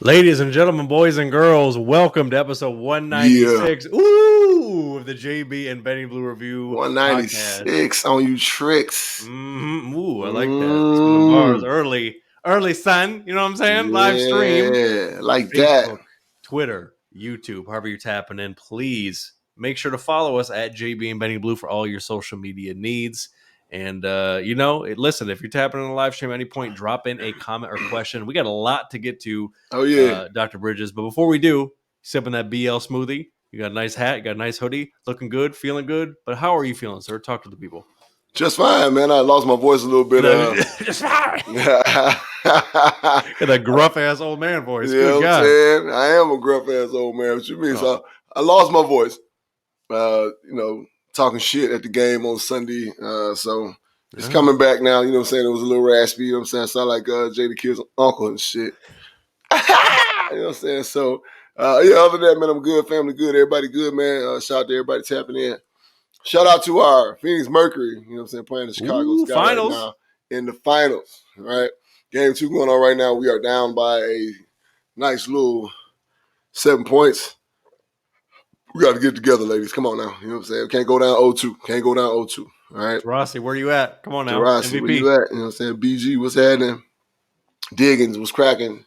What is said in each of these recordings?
Ladies and gentlemen, boys and girls, welcome to episode 196. Ooh, of the JB and Benny Blue Review 196 podcast. on you tricks. Ooh, I like that. Spin the bars early, son. You know what I'm saying? Live stream. Yeah, like Facebook, that. Twitter, YouTube, however you're tapping in. Please make sure to follow us at JB and Benny Blue for all your social media needs. And, listen, if you're tapping in the live stream at any point, drop in a comment or question. We got a lot to get to, Oh, yeah. Dr. Bridges. But before we do, sipping that BL smoothie. You got a nice hat, you got a nice hoodie, looking good, feeling good. But how are you feeling, sir? Talk to the people. Just fine, man. I lost my voice a little bit. Just fine. Got that gruff-ass old man voice. You know what I'm saying? I am a gruff-ass old man. What you mean? So I lost my voice, talking shit at the game on Sunday. So it's coming back now. You know what I'm saying? It was a little raspy. You know what I'm saying? I sound like Jay the Kid's uncle and shit. You know what I'm saying? So, other than that, man, I'm good. Family good. Everybody good, man. Shout out to everybody tapping in. Shout out to our Phoenix Mercury, you know what I'm saying, playing the Chicago Sky right now in the finals, right? Game 2 going on right now. We are down by a nice little 7 points. We got to get together, ladies. Come on now. You know what I'm saying? Can't go down 0-2. Can't go down 0-2, all right? Rossi, where you at? Come on now. Rossi, where you at? You know what I'm saying? BG, what's happening? Diggins, what's cracking?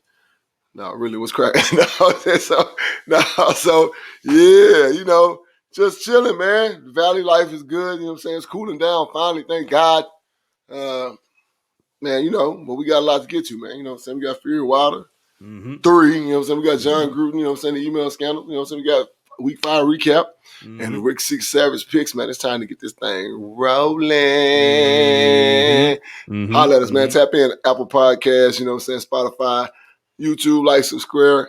No, really, what's cracking? So, yeah, just chilling, man. Valley life is good. You know what I'm saying? It's cooling down finally. Thank God. Man, but we got a lot to get to, man. You know what I'm saying? We got Fury Wilder. 3, you know what I'm saying? We got Jon Gruden, you know what I'm saying? The email scandal. You know what I'm saying? We got week 5 recap. And the Rick 6 Savage picks, man. It's time to get this thing rolling. Holla at us, man. Tap in Apple Podcasts, you know what I'm saying? Spotify, YouTube, like, subscribe,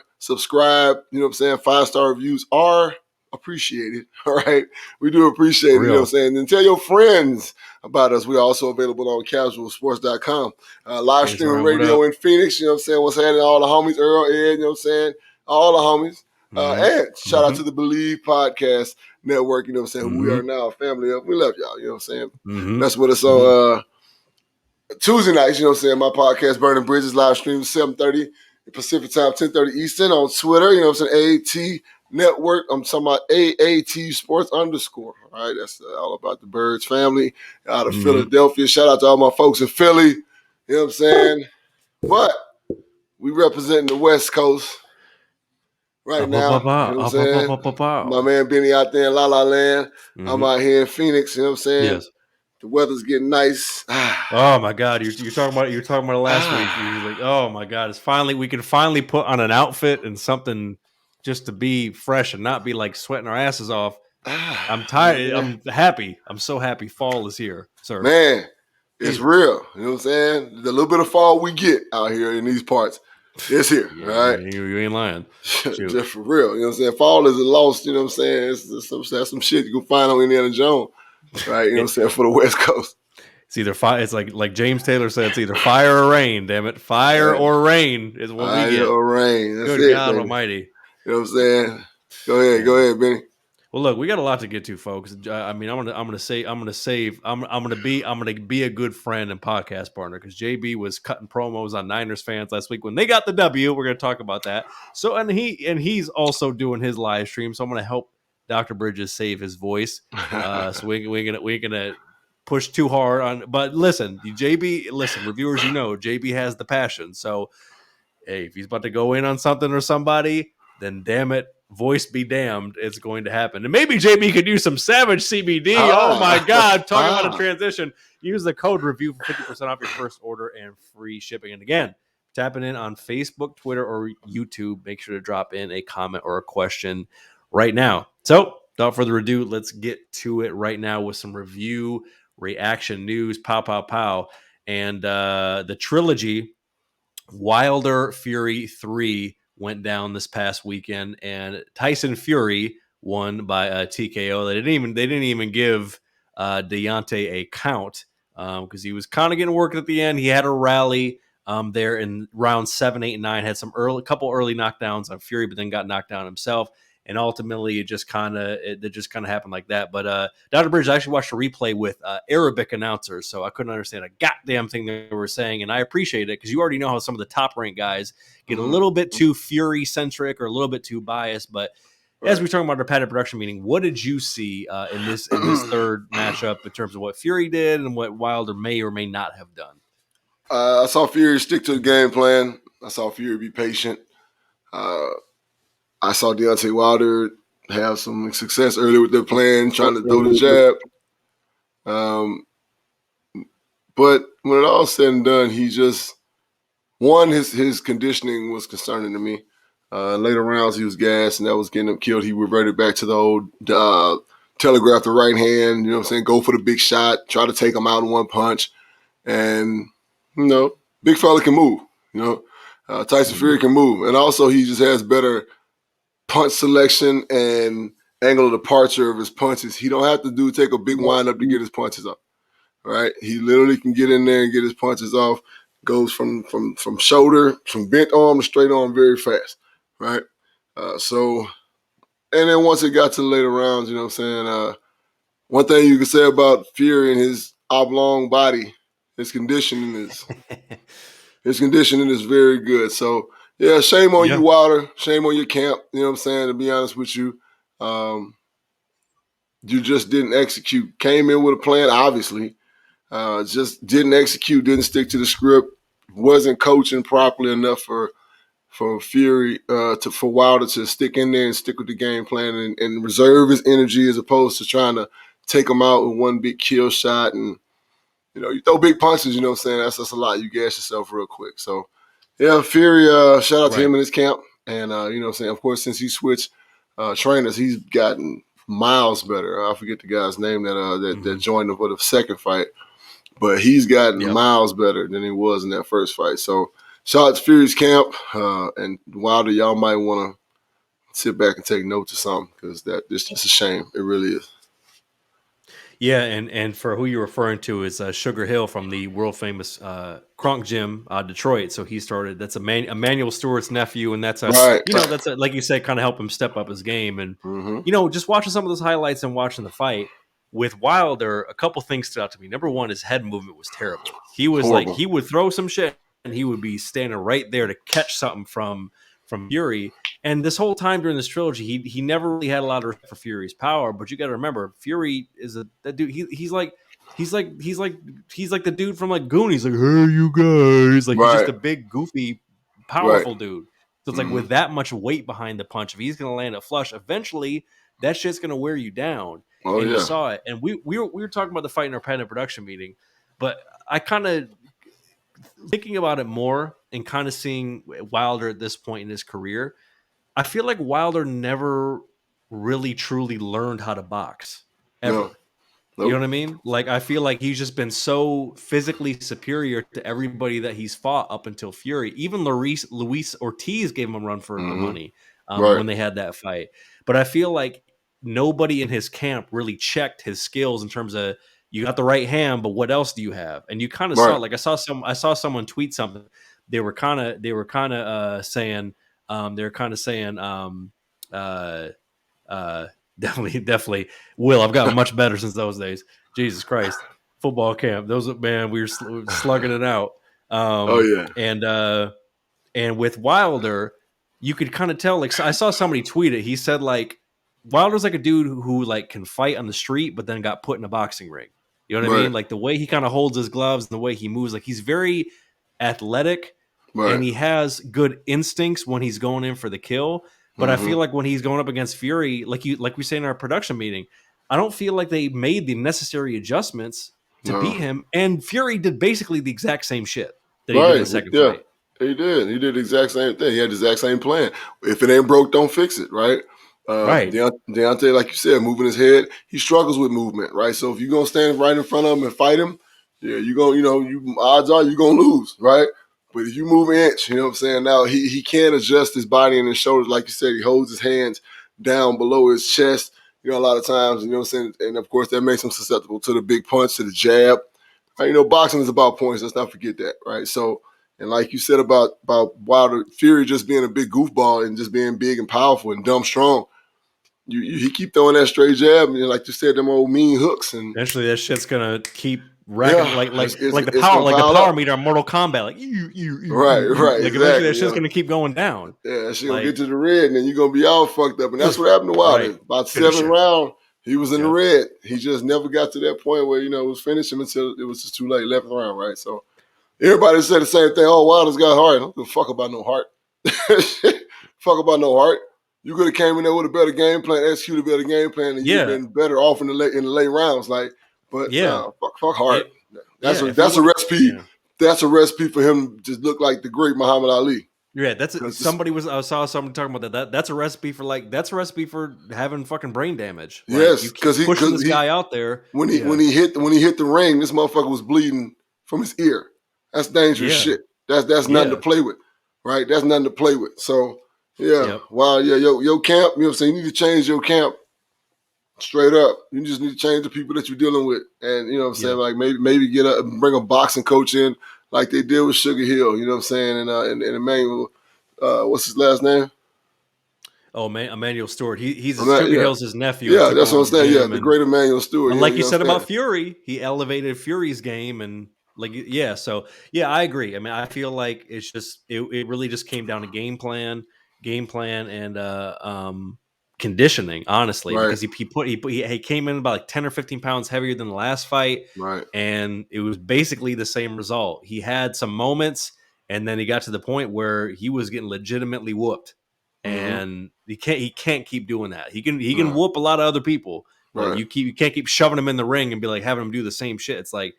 you know what I'm saying? 5-star reviews are appreciated. All right. We do appreciate it. You know what I'm saying? And tell your friends about us. We're also available on casualsports.com. Live streaming radio in Phoenix. You know what I'm saying? What's happening? All the homies, Earl, Ed, you know what I'm saying? All the homies. And shout out to the Believe Podcast Network. You know what I'm saying? We are now a family of. We love y'all. You know what I'm saying? That's with us on Tuesday nights. You know what I'm saying? My podcast, Burning Bridges, live stream 7:30 Pacific time, 10:30 Eastern on Twitter. You know what I'm saying? AAT Network. I'm talking about AAT Sports _. All right, that's all about the Birds family out of Philadelphia. Shout out to all my folks in Philly. You know what I'm saying? But we representing the West Coast right now. You know what I'm saying? My man Benny out there in La La Land. I'm out here in Phoenix. You know what I'm saying? Yes. The weather's getting nice. Oh my God! You're talking about it last week. You're like, oh my God! We can finally put on an outfit and something just to be fresh and not be like sweating our asses off. I'm tired. Yeah. I'm happy. I'm so happy. Fall is here, sir. Man, it's real. You know what I'm saying? The little bit of fall we get out here in these parts, it's here. Right? You ain't lying. Just for real. You know what I'm saying? Fall is a lost. You know what I'm saying? It's some shit you can find on Indiana Jones. Right, you know what I'm saying, for the West Coast. It's either fire. It's like James Taylor said. It's either fire or rain. Damn it, fire or rain is what we get. Fire or rain. That's Good it, God baby. Almighty. You know what I'm saying? Go ahead, Benny. Well, look, we got a lot to get to, folks. I mean, I'm gonna be a good friend and podcast partner because JB was cutting promos on Niners fans last week when they got the W. We're gonna talk about that. So, and he's also doing his live stream. So I'm gonna help Dr. Bridges save his voice. So we're gonna push too hard on. But listen, reviewers, JB has the passion. So, hey, if he's about to go in on something or somebody, then damn it, voice be damned, it's going to happen. And maybe JB could use some Savage CBD. Oh my God, talking about a transition. Use the code REVIEW for 50% off your first order and free shipping. And again, tapping in on Facebook, Twitter, or YouTube. Make sure to drop in a comment or a question right now. So, without further ado, let's get to it right now with some review, reaction news, pow. And the trilogy, Wilder Fury 3, went down this past weekend, and Tyson Fury won by TKO. They didn't even give Deontay a count because he was kind of getting worked at the end. He had a rally there in round 7, 8, and 9. Had a couple early knockdowns on Fury, but then got knocked down himself. and ultimately it just kind of happened like that. But Dr. Bridge, I actually watched a replay with Arabic announcers, so I couldn't understand a goddamn thing they were saying, and I appreciate it because you already know how some of the top ranked guys get a little bit too Fury centric or a little bit too biased. But as we're talking about our padded production meeting, what did you see in this third matchup in terms of what Fury did and what Wilder may or may not have done? I saw Fury stick to the game plan. I saw Fury be patient. I saw Deontay Wilder have some success early with their plan, trying to throw the jab. But when it all said and done, he just his conditioning was concerning to me. Later rounds, he was gassed, and that was getting him killed. He reverted back to the old telegraph the right hand, you know what I'm saying, go for the big shot, try to take him out in one punch. And, big fella can move, Tyson Fury can move. And also he just has better punch selection and angle of departure of his punches. He don't have to take a big wind up to get his punches up, right? He literally can get in there and get his punches off, goes from shoulder, from bent arm to straight arm very fast, right? And then once it got to the later rounds, one thing you can say about Fury and his oblong body, his conditioning is very good. So yeah, shame on you, Wilder. Shame on your camp. You know what I'm saying? To be honest with you, you just didn't execute. Came in with a plan, obviously. Just didn't execute. Didn't stick to the script. Wasn't coaching properly enough for Fury for Wilder to stick in there and stick with the game plan and reserve his energy as opposed to trying to take him out with one big kill shot. And you throw big punches. You know what I'm saying? That's a lot. You gas yourself real quick. So yeah, Fury. Shout out to him in his camp. And you know what I'm saying? Of course, since he switched trainers, he's gotten miles better. I forget the guy's name that joined him for the second fight. But he's gotten miles better than he was in that first fight. So shout out to Fury's camp. And Wilder, y'all might want to sit back and take notes or something because it's just a shame. It really is. Yeah, and for who you're referring to is Sugar Hill from the world famous Kronk Gym, Detroit. So he started. That's Emmanuel Stewart's nephew, and that's that's like you said, kind of help him step up his game. And just watching some of those highlights and watching the fight with Wilder, a couple things stood out to me. Number one, his head movement was terrible. He was horrible. He would throw some shit, and he would be standing right there to catch something from Fury. And this whole time during this trilogy, he never really had a lot of respect for Fury's power. But you got to remember, Fury is that dude. He's like the dude from like Goonies. Like, hey, you guys, like he's just a big, goofy, powerful dude. So it's like with that much weight behind the punch, if he's gonna land a flush, eventually that shit's gonna wear you down. Oh, and you saw it. And we were talking about the fight in our patent production meeting, but I kind of thinking about it more and kind of seeing Wilder at this point in his career. I feel like Wilder never really truly learned how to box ever. Nope. You know what I mean? Like, I feel like he's just been so physically superior to everybody that he's fought up until Fury. Even Luis Ortiz gave him a run for the money when they had that fight. But I feel like nobody in his camp really checked his skills in terms of, you got the right hand, but what else do you have? And you kind of saw, like I saw someone tweet something. They were kind of saying definitely Will, I've gotten much better since those days. Jesus Christ. Football camp. We were slugging it out. And with Wilder, you could kind of tell, like, I saw somebody tweet it. He said, like, Wilder's like a dude who like can fight on the street, but then got put in a boxing ring. You know what I mean? Like the way he kind of holds his gloves and the way he moves, like he's very athletic and he has good instincts when he's going in for the kill. But I feel like when he's going up against Fury, like we say in our production meeting, I don't feel like they made the necessary adjustments to beat him. And Fury did basically the exact same shit that he did in the second fight. He did. He did the exact same thing. He had the exact same plan. If it ain't broke, don't fix it, right? Deontay, like you said, moving his head, he struggles with movement, right? So if you're going to stand right in front of him and fight him, odds are you're going to lose, right? But if you move an inch, you know what I'm saying? Now he can adjust his body and his shoulders. Like you said, he holds his hands down below his chest, a lot of times, you know what I'm saying? And of course, that makes him susceptible to the big punch, to the jab. Right? Boxing is about points. Let's not forget that, right? So, and like you said about Wilder, Fury just being a big goofball and just being big and powerful and dumb strong. he keep throwing that straight jab, and like you said, them old mean hooks, and eventually that shit's gonna keep wrecking like the it's power gonna pile power up. meter in Mortal Kombat, like Right, like eventually exactly. that shit's gonna keep going down. Yeah, she gonna Like, get to the red, and then you're gonna be all fucked up. And that's what happened to Wilder. right. About Finisher. 7th round, he was in the Yep. red. He just never got to that point where, it was finishing until it was just too late, 11th round, right? So everybody said the same thing. Oh, Wilder's got heart. I don't give a fuck about no heart. Fuck about no heart. You could have came in there with a better game plan, executed a better game plan, and you'd been better off in the late rounds. Like, but fuck heart. That's a recipe. Yeah. That's a recipe for him to just look like the great Muhammad Ali. Yeah, I saw somebody talking about that. That's a recipe for having fucking brain damage. Like, yes, because he's pushing this guy out there. When he hit the ring, this motherfucker was bleeding from his ear. That's dangerous shit. That's nothing to play with, right? That's nothing to play with. So your camp. You know what I'm saying? You need to change your camp straight up. You just need to change the people that you're dealing with, and you know what I'm saying. Like maybe bring a boxing coach in, like they did with Sugar Hill. You know what I'm saying? And Emmanuel, what's his last name? Oh, man, Emmanuel Stewart. He's Sugar Hill's his nephew. Yeah, that's what I'm saying. Yeah, the great Emmanuel Stewart. And like you said about Fury, he elevated Fury's game, and So I agree. I mean, I feel like it's just it really just came down to game plan, and conditioning. Honestly, because he came in about like 10 or 15 pounds heavier than the last fight, right? And it was basically the same result. He had some moments, and then he got to the point where he was getting legitimately whooped. And he can't keep doing that. He can whoop a lot of other people, but you can't keep shoving him in the ring and be like having him do the same shit. It's like,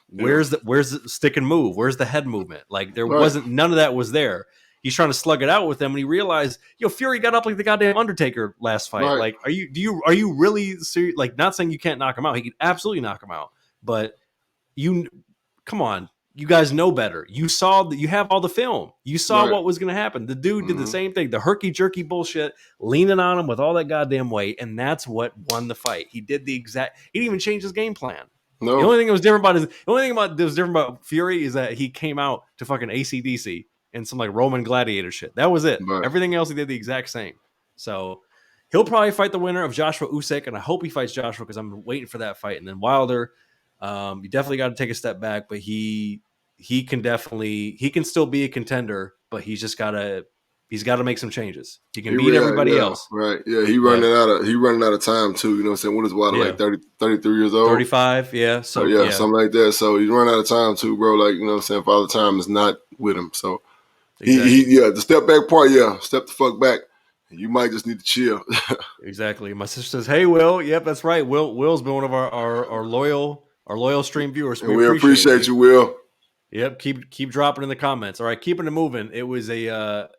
where's the stick and move? Where's the head movement? Like there wasn't, none of that was there. He's trying to slug it out with him, and he realized, Fury got up like the goddamn Undertaker last fight. Right. Like, are you really serious? Like, not saying you can't knock him out. He could absolutely knock him out, but come on. You guys know better. You saw that. You have all the film. You saw what was going to happen. The dude did the same thing. The herky jerky bullshit, leaning on him with all that goddamn weight, and that's what won the fight. He did the exact. He didn't even change his game plan. No. The only thing that was different about Fury is that he came out to fucking AC/DC and some like Roman gladiator shit. That was it. Right. Everything else he did the exact same. So he'll probably fight the winner of Joshua Usyk, and I hope he fights Joshua because I'm waiting for that fight. And then Wilder, you definitely got to take a step back, but he can still be a contender, but he's got to make some changes. He can beat everybody else. Right. Yeah. He running out of time too. You know what I'm saying? What is Wilder, like 33 years old? 35. Yeah. So something like that. So he's running out of time too, bro. Like, you know what I'm saying? Father Time is not with him. So he the step back part. Yeah. Step the fuck back. You might just need to chill. Exactly. My sister says, "Hey, Will. Yep, that's right. Will's been one of our loyal stream viewers. We appreciate you, Will. Yep, keep dropping in the comments. All right, keeping it moving. I was telling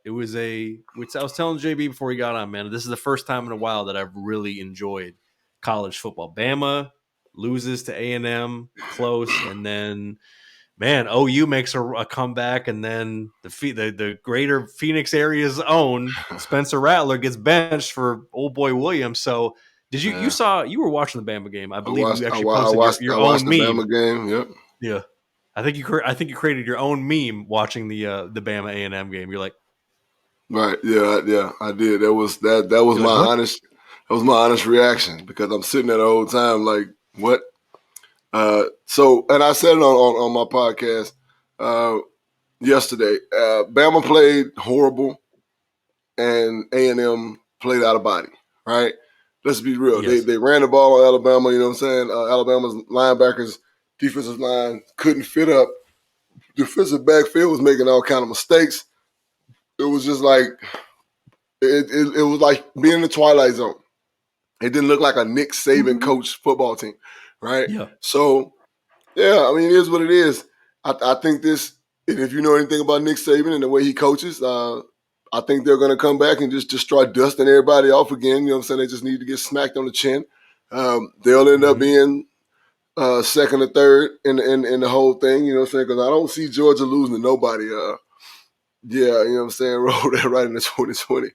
JB before he got on, man, this is the first time in a while that I've really enjoyed college football. Bama loses to A&M close, and then OU makes a comeback, and then the greater Phoenix area's own Spencer Rattler gets benched for old boy Williams. So did you you were watching the Bama game? I believe you actually posted your own meme. Bama game. Yep. Yeah. I think you created your own meme watching the Bama A&M game. You're like, right, yeah, I did. That was my honest reaction, because I'm sitting there the whole time like, what? So, and I said it on my podcast yesterday. Bama played horrible, and A&M played out of body. Right? Let's be real. Yes. They ran the ball on Alabama. You know what I'm saying? Alabama's linebackers. Defensive line couldn't fit up. Defensive backfield was making all kind of mistakes. It was just like it was like being in the Twilight Zone. It didn't look like a Nick Saban coached football team, right? Yeah. So, I mean, it is what it is. I think this, and if you know anything about Nick Saban and the way he coaches, I think they're going to come back and just start dusting everybody off again. You know what I'm saying? They just need to get smacked on the chin. They'll end up being second or third in the whole thing, you know what I'm saying? Because I don't see Georgia losing to nobody. You know what I'm saying? Roll that right into 2020.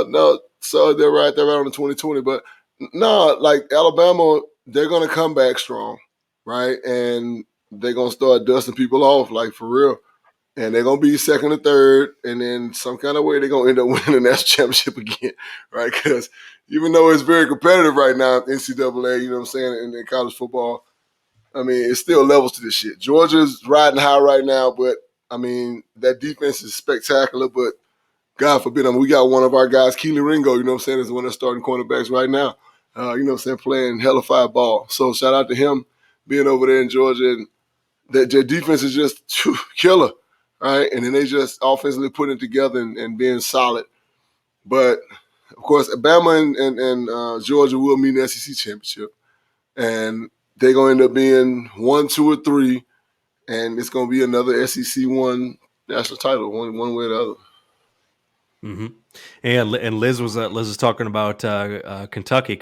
No, so they're right on the 2020. But no, like Alabama, they're gonna come back strong, right? And they're gonna start dusting people off, like for real. and they're gonna be second or third, and then some kind of way they're gonna end up winning the national championship again, right? Because even though it's very competitive right now, NCAA, you know what I'm saying, in college football, I mean, it's still levels to this shit. Georgia's riding high right now, but I mean, that defense is spectacular, but God forbid, I mean, we got one of our guys, Keely Ringo, you know what I'm saying, is one of the starting cornerbacks right now, you know what I'm saying, playing hella fire ball. So shout out to him being over there in Georgia, and their defense is just killer, right? And then they just offensively putting it together and being solid. But, of course, Alabama and Georgia will meet in the SEC championship, and they're going to end up being 1, 2, or 3, and it's going to be another SEC 1 national title, one way or the other. Mm-hmm. And Liz was talking about Kentucky.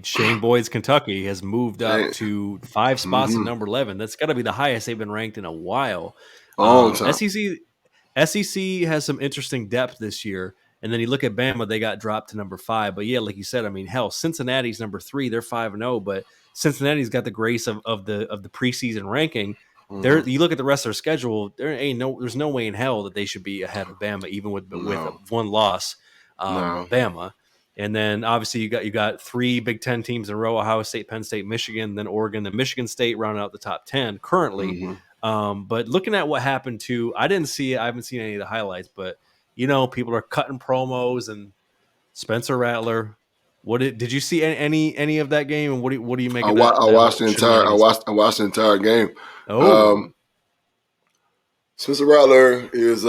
Shane Boyd's Kentucky has moved up to 5 spots at number 11. That's got to be the highest they've been ranked in a while. SEC has some interesting depth this year. And then you look at Bama, they got dropped to number 5. But yeah, like you said, I mean, hell, Cincinnati's number 3. They're 5-0, but Cincinnati's got the grace of the preseason ranking. You look at the rest of their schedule. There's no way in hell that they should be ahead of Bama, even with one loss. Bama, and then obviously you got 3 Big Ten teams in a row: Ohio State, Penn State, Michigan, then Oregon, then Michigan State rounding out the top 10 currently. But looking at what happened I didn't see it. I haven't seen any of the highlights, but people are cutting promos and Spencer Rattler. Did you see any of that game? And what do you make of that? I watched the entire game. Oh, Spencer Rattler is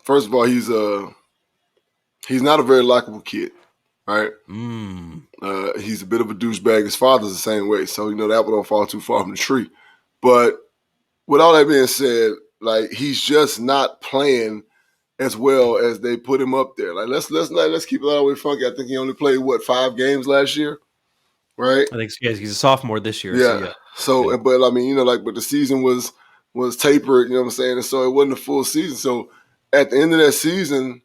first of all, he's not a very likable kid, right? He's a bit of a douchebag. His father's the same way, so that apple don't fall too far from the tree. But with all that being said, like, he's just not playing as well as they put him up there. Like, let's keep it all the way funky. I think he only played 5 games last year, right? I think he's a sophomore this year. Yeah. So but I mean, but the season was tapered. You know what I'm saying? And so it wasn't a full season. So at the end of that season,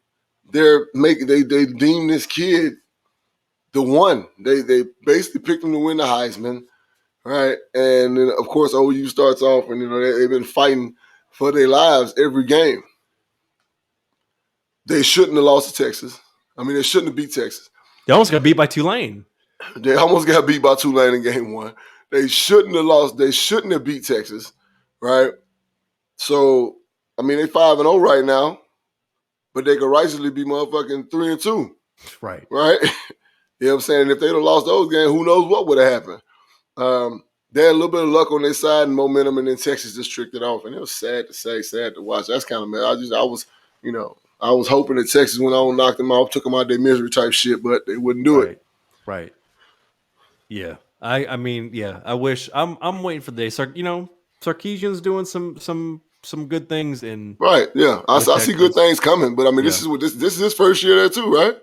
they deemed this kid the one. They basically picked him to win the Heisman, right? And then of course OU starts off, and they've been fighting for their lives every game. They shouldn't have lost to Texas. I mean, they shouldn't have beat Texas. They almost got beat by Tulane. They almost got beat by Tulane in game 1. They shouldn't have lost. They shouldn't have beat Texas, right? So, I mean, they 5-0 right now, but they could rightfully be motherfucking 3-2. Right. Right? You know what I'm saying? If they'd have lost those games, who knows what would have happened. They had a little bit of luck on their side and momentum, and then Texas just tricked it off. And it was sad to say, sad to watch. That's kind of mad. I was hoping that Texas went on and knocked them off, took them out their misery type shit, but they wouldn't do it. Right. Yeah. I mean, yeah. I wish I'm waiting for the day. Sarkisian's doing some good things in. Right. Yeah. I see good things coming, but I mean, this is his first year there too, right?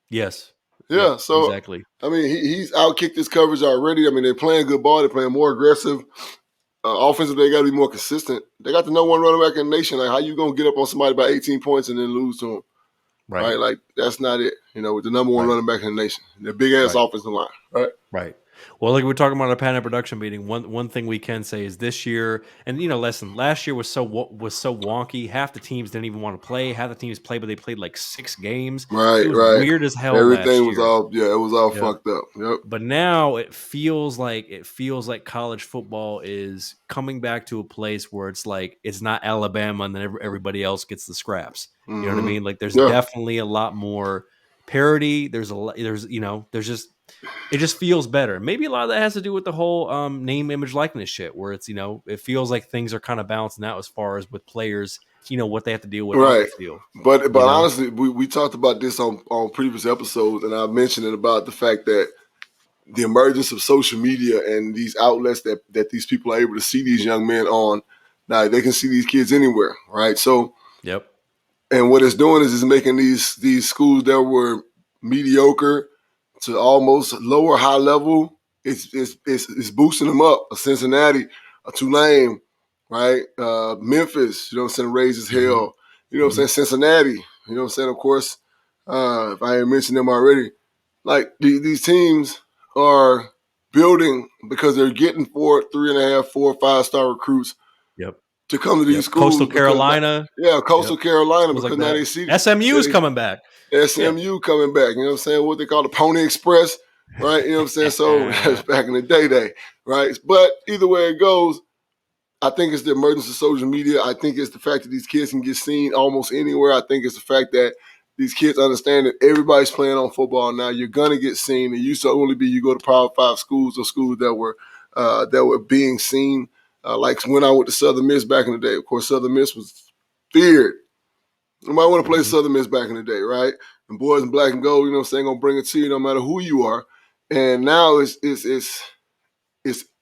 Yes. Yeah. So exactly. I mean, he's outkicked his coverage already. I mean, they're playing good ball. They're playing more aggressive. Offensive, they got to be more consistent. They got the number 1 running back in the nation. Like, how you gonna get up on somebody by 18 points and then lose to them? Right? Like, that's not it. With the number 1 running back in the nation, the big ass offensive line. Right. Well, like we were talking about our Panic production meeting, one thing we can say is this year, and listen, last year was so wonky. Half the teams didn't even want to play. Half the teams played, but they played like 6 games. Right, it was weird as hell. Everything was all it was all fucked up. Yep. But now it feels like college football is coming back to a place where it's like it's not Alabama, and then everybody else gets the scraps. You know what I mean? Like, there's definitely a lot more parity. It just feels better. Maybe a lot of that has to do with the whole name, image, likeness shit, where it's, it feels like things are kind of balancing out as far as with players, what they have to deal with on the field. But honestly, we talked about this on previous episodes, and I mentioned it about the fact that the emergence of social media and these outlets that these people are able to see these young men on, now they can see these kids anywhere, right? So, yep. And what it's doing is making these schools that were mediocre to almost lower high level, it's boosting them up. A Cincinnati, a Tulane, right? Memphis, raised as hell. Cincinnati, of course, if I ain't mentioned them already, like these teams are building because they're getting 3.5, 4, 5-star recruits Yep. to come to these schools. Coastal Carolina. Coastal Carolina, because like now they see SMU's coming back. SMU coming back. You know what I'm saying? What they call the Pony Express, right? You know what I'm saying? So that's back in the day, right? But either way it goes, I think it's the emergence of social media. I think it's the fact that these kids can get seen almost anywhere. I think it's the fact that these kids understand that everybody's playing on football now. You're gonna get seen. It used to only be you go to Power 5 schools or schools that were being seen. Like when I went to Southern Miss back in the day. Of course, Southern Miss was feared. Nobody want to play Southern Miss back in the day, right? And boys in black and gold, you know what I'm saying, gonna bring it to you no matter who you are. And now it's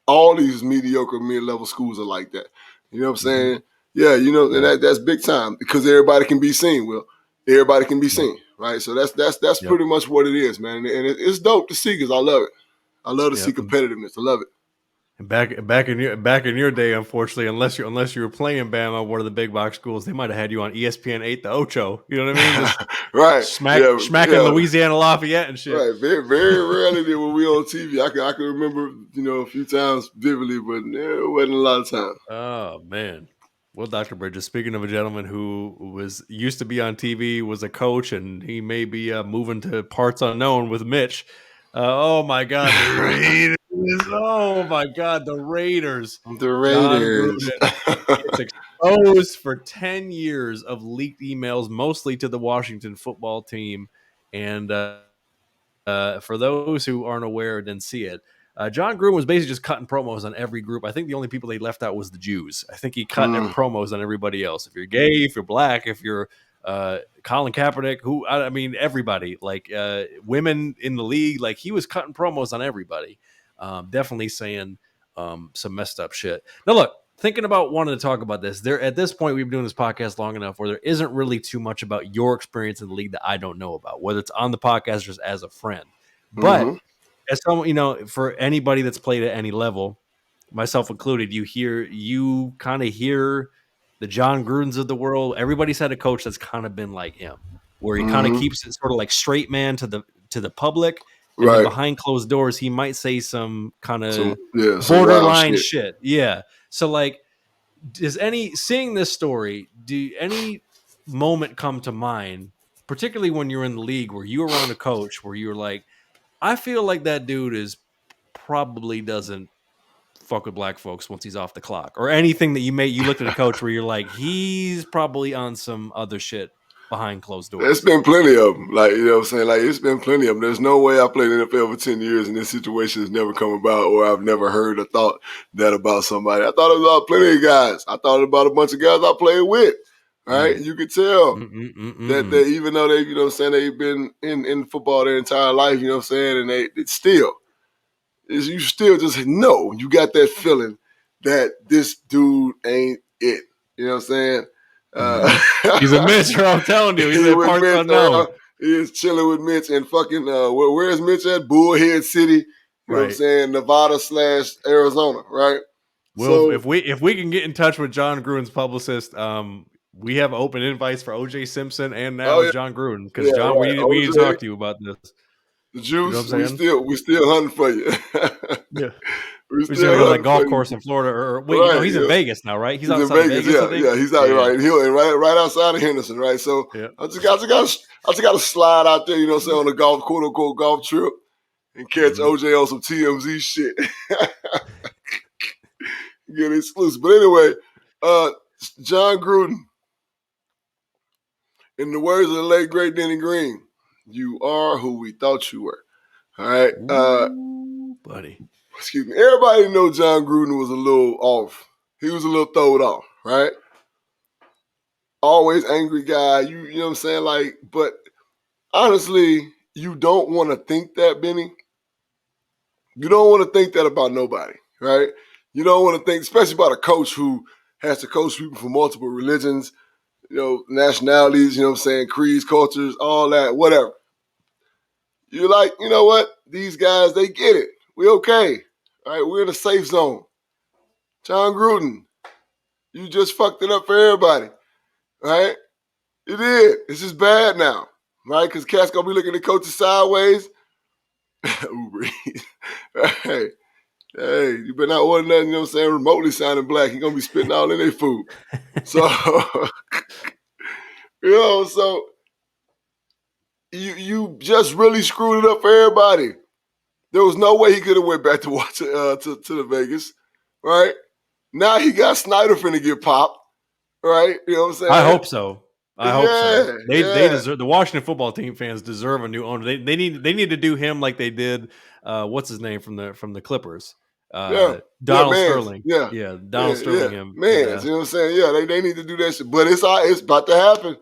all these mediocre mid-level schools are like that. You know what I'm saying? Yeah, you know, and that's big time because everybody can be seen. Well, everybody can be seen, right? So that's pretty much what it is, man. And it's dope to see because I love it. I love to see competitiveness. I love it. And back in your day, unfortunately, unless you were playing Bama, one of the big box schools, they might have had you on ESPN 8 the Ocho. You know what I mean? Just right. Smacking Louisiana Lafayette and shit. Right. Very, very rarely did when we on TV. I can remember, you know, a few times vividly, but it wasn't a lot of time. Oh man. Well, Dr. Bridges, speaking of a gentleman who used to be on TV, was a coach, and he may be moving to parts unknown with Mitch. Oh my God, the Raiders! Oh my God, the Raiders! The Raiders. Jon Gruden gets exposed for 10 years of leaked emails, mostly to the Washington football team. And for those who aren't aware or didn't see it, Jon Gruden was basically just cutting promos on every group. I think the only people they left out was the Jews. I think he cut promos on everybody else. If you're gay, if you're black, if you're Colin Kaepernick, I mean, everybody, like women in the league, like he was cutting promos on everybody. Definitely saying some messed up shit. Now, look, thinking about wanting to talk about this, at this point, we've been doing this podcast long enough where there isn't really too much about your experience in the league that I don't know about, whether it's on the podcast or just as a friend. But as someone, you know, for anybody that's played at any level, myself included, you kind of hear the Jon Grudens of the world. Everybody's had a coach that's kind of been like him, where he kind of keeps it sort of like straight man to the public, and then behind closed doors, he might say some kind of borderline shit. Yeah. So like, seeing this story, do any moment come to mind, particularly when you're in the league where you were around a coach where you were like, I feel like that dude probably doesn't fuck with black folks once he's off the clock, or anything that you looked at a coach where you're like, he's probably on some other shit behind closed doors? There's been plenty of them. Like, you know what I'm saying? Like, it's been plenty of them. There's no way I played NFL for 10 years and this situation has never come about, or I've never heard or thought that about somebody. I thought about plenty of guys. I thought about a bunch of guys I played with. Right? You could tell that they, even though they, you know what I'm saying, they've been in football their entire life, you know what I'm saying, and it's still, you still just know, you got that feeling that this dude ain't it. You know what I'm saying? He's a Mitch, I'm telling you. He's a part unknown. He is chilling with Mitch and fucking, where's Mitch at? Bullhead City. You know what I'm saying? Nevada/Arizona, right? Well, so, if we can get in touch with Jon Gruden's publicist, we have open invites for O.J. Simpson and now Jon Gruden, because John, we need to talk to you about this. The juice, you know we still hunting for you. Yeah, we still go to that golf course in Florida, or wait, no, he's in Vegas now, right? He's outside in Vegas. I think. Yeah, he's out right. Right outside of Henderson, right? So I just got to slide out there, you know what I'm saying, on a quote unquote golf trip, and catch OJ on some TMZ shit. Get exclusive, but anyway, Jon Gruden. In the words of the late, great Denny Green, you are who we thought you were. All right? Buddy. Excuse me. Everybody know Jon Gruden was a little off. He was a little throwed off, right? Always angry guy. You know what I'm saying? Like, but honestly, you don't want to think that, Benny. You don't want to think that about nobody, right? You don't want to think, especially about a coach who has to coach people from multiple religions, you know, nationalities, you know what I'm saying, creeds, cultures, all that, whatever. You're like, you know what? These guys, they get it. We okay. All right, we're in a safe zone. Jon Gruden, you just fucked it up for everybody. Right? You did. It's just bad now. Right? Because Cat's going to be looking at coaches sideways. Uber Eats. Hey, hey, you better not order nothing, you know what I'm saying, remotely sounding black. You're going to be spitting all in their food. So, so you just really screwed it up for everybody. There was no way he could have went back to watch to the Vegas, right? Now he got Snyder finna get popped, right? You know what I'm saying? I hope so. I hope so. They Yeah. deserve, the Washington football team fans deserve a new owner. They need to do him like they did what's his name from the Clippers. Donald Mans. Sterling. Yeah. Yeah, Donald Sterling him. Mans, you know what I'm saying? Yeah, they need to do that shit. But it's about to happen.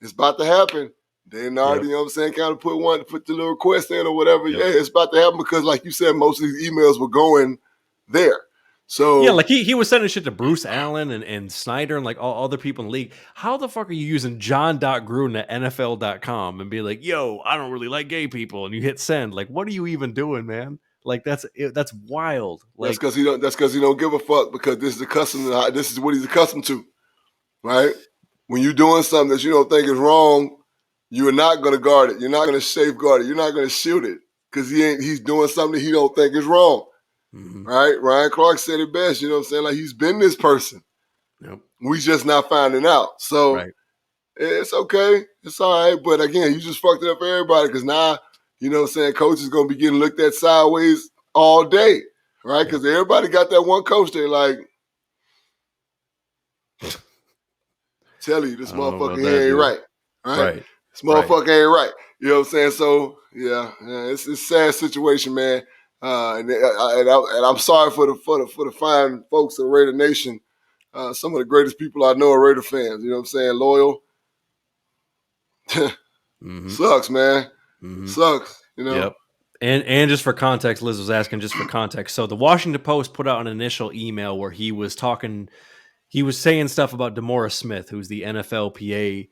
It's about to happen. They already, you know what I'm saying, kind of put the little request in or whatever. Yep. Yeah, it's about to happen because, like you said, most of these emails were going there. So yeah, like he was sending shit to Bruce Allen and Snyder and like all other people in the league. How the fuck are you using Jon.Gruden at NFL.com and be like, yo, I don't really like gay people, and you hit send? Like, what are you even doing, man? Like that's wild. Like that's because he don't give a fuck, because this is what he's accustomed to. Right? When you're doing something that you don't think is wrong, you are not going to guard it. You're not going to safeguard it. You're not going to shield it because he's doing something he don't think is wrong. Mm-hmm. Right? Ryan Clark said it best. You know what I'm saying? Like, he's been this person. Yep. We just not finding out. So It's okay. It's all right. But again, you just fucked it up for everybody, because now, you know what I'm saying, coach is going to be getting looked at sideways all day. Right? Because everybody got that one coach there like, tell you, this motherfucker here ain't right. Right? This motherfucker ain't right. You know what I'm saying? So, yeah, it's a sad situation, man. And I'm sorry for the fine folks of Raider Nation. Some of the greatest people I know are Raider fans. You know what I'm saying? Loyal. Sucks, man. Sucks. You know? Yep. And just for context, Liz was asking just for context. So the Washington Post put out an initial email where he was saying stuff about DeMaurice Smith, who's the NFLPA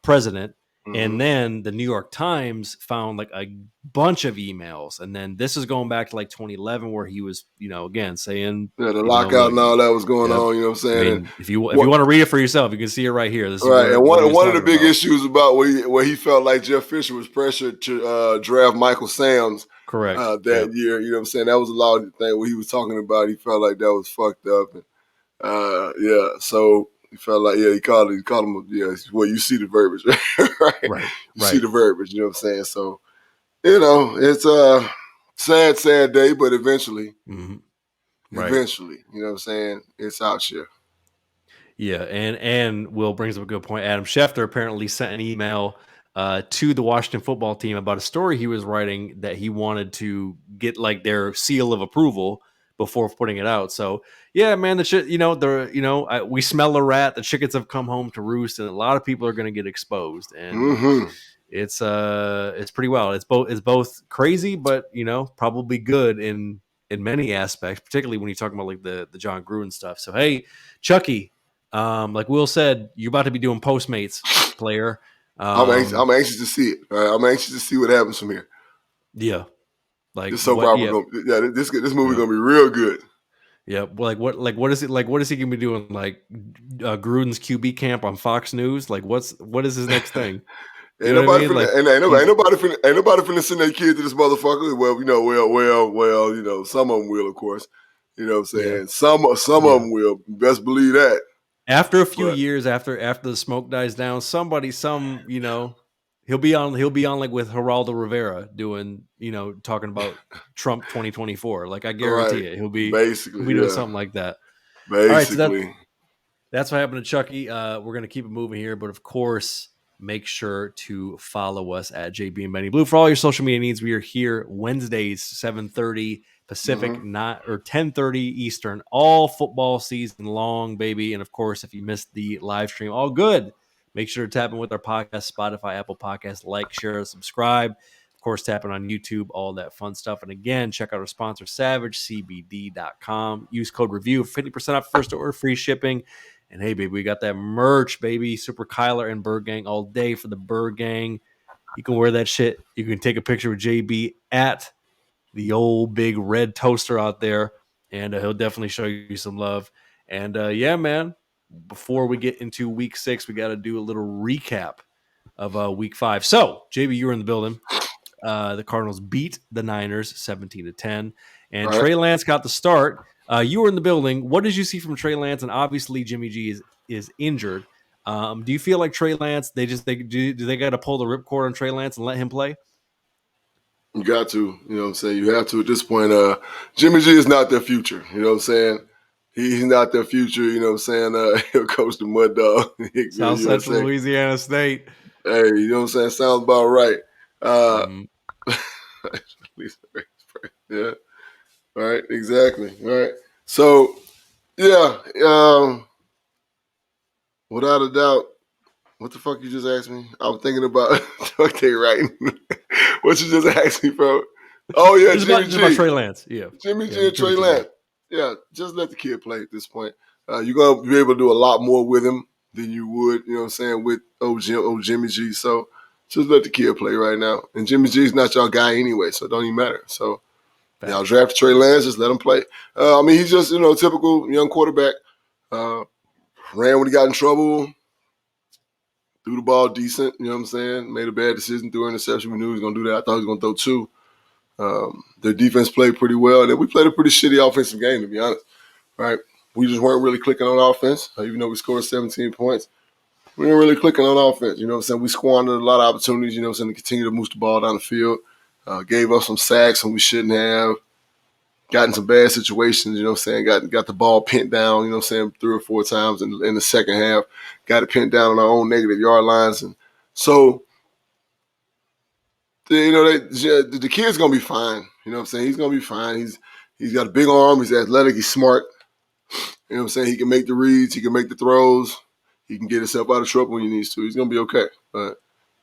president. And then the New York Times found like a bunch of emails. And then this is going back to like 2011, where he was, again, saying the lockout and all that was going on. You know what I'm saying? I mean, if you want to read it for yourself, you can see it right here. This is right. And one of the big issues about where he felt like Jeff Fisher was pressured to draft Michael Sams. Correct. That year. You know what I'm saying? That was a lot of the thing what he was talking about. He felt like that was fucked up. And, so he felt like, he called him, well, you see the verbiage, right? You see the verbiage, you know what I'm saying? So, it's a sad day, but eventually, you know what I'm saying, it's out here. Yeah, and Will brings up a good point. Adam Schefter apparently sent an email to the Washington football team about a story he was writing that he wanted to get like their seal of approval before putting it out. So yeah, man, the shit, we smell a rat. The chickens have come home to roost, and a lot of people are going to get exposed. And it's pretty wild. It's both crazy, but probably good in many aspects, particularly when you're talking about like the Jon Gruden stuff. So hey, Chucky, like Will said, you're about to be doing Postmates, player. I'm anxious to see it. Right? I'm anxious to see what happens from here. Yeah. Like this soap opera, this movie gonna be real good. Yeah, what is it like? What is he gonna be doing? Like Gruden's QB camp on Fox News? Like what is his next thing? Ain't nobody finna send their kid to this motherfucker. Well, some of them will, of course. You know what I'm saying? Yeah. Some of them will. Best believe that. After a few years, after the smoke dies down, he'll be on like with Geraldo Rivera doing, talking about Trump 2024. Like I guarantee it. He'll be doing something like that. Basically. All right, so that's what happened to Chucky. We're gonna keep it moving here, but of course, make sure to follow us at JB and Benny Blue for all your social media needs. We are here Wednesdays, 7:30 Pacific, not or 10:30 Eastern, all football season long, baby. And of course, if you missed the live stream, all good. Make sure to tap in with our podcast, Spotify, Apple Podcasts, like, share, subscribe. Of course, tap in on YouTube, all that fun stuff. And again, check out our sponsor, SavageCBD.com. Use code REVIEW for 50% off first order, free shipping. And hey, baby, we got that merch, baby. Super Kyler and Birdgang all day for the Birdgang. You can wear that shit. You can take a picture with JB at the old big red toaster out there, and he'll definitely show you some love. And yeah, man, before we get into week 6, we got to do a little recap of week 5. So, JB, you were in the building. The Cardinals beat the Niners 17-10, and Right. Trey Lance got the start. You were in the building. What did you see from Trey Lance? And obviously Jimmy G is injured. Do you feel like Trey Lance? Do they got to pull the ripcord on Trey Lance and let him play? You got to, you know what I'm saying? You have to at this point. Jimmy G is not their future. You know what I'm saying? He's not their future. You know what I'm saying? He'll coach the Mud Dog. South Central Louisiana State. Hey, you know what I'm saying? Sounds about right. Yeah. All right. Exactly. All right. So, yeah. Without a doubt. What the fuck you just asked me? I was thinking about okay, right. What you just asked me, bro? Oh yeah, just about Trey Lance. Yeah, Jimmy G and Trey Lance. Yeah, just let the kid play at this point. You're gonna be able to do a lot more with him than you would, you know what I'm saying, with old Jimmy G. So just let the kid play right now. And Jimmy G's not your guy anyway, so it don't even matter. So y'all draft Trey Lance, just let him play. I mean, he's just, typical young quarterback. Ran when he got in trouble. Threw the ball decent, you know what I'm saying? Made a bad decision, threw an interception. We knew he was going to do that. I thought he was going to throw two. Their defense played pretty well. And then we played a pretty shitty offensive game, to be honest. Right? We just weren't really clicking on offense, even though we scored 17 points. We weren't really clicking on offense, you know what I'm saying? We squandered a lot of opportunities, you know what I'm saying, to continue to move the ball down the field. Gave up some sacks when we shouldn't have. Got in some bad situations, you know what I'm saying? Got the ball pinned down, you know what I'm saying, 3 or 4 times in the second half. Got it pinned down on our own negative yard lines. And so, the kid's going to be fine. You know what I'm saying? He's going to be fine. He's got a big arm. He's athletic. He's smart. You know what I'm saying? He can make the reads. He can make the throws. He can get himself out of trouble when he needs to. He's going to be okay. But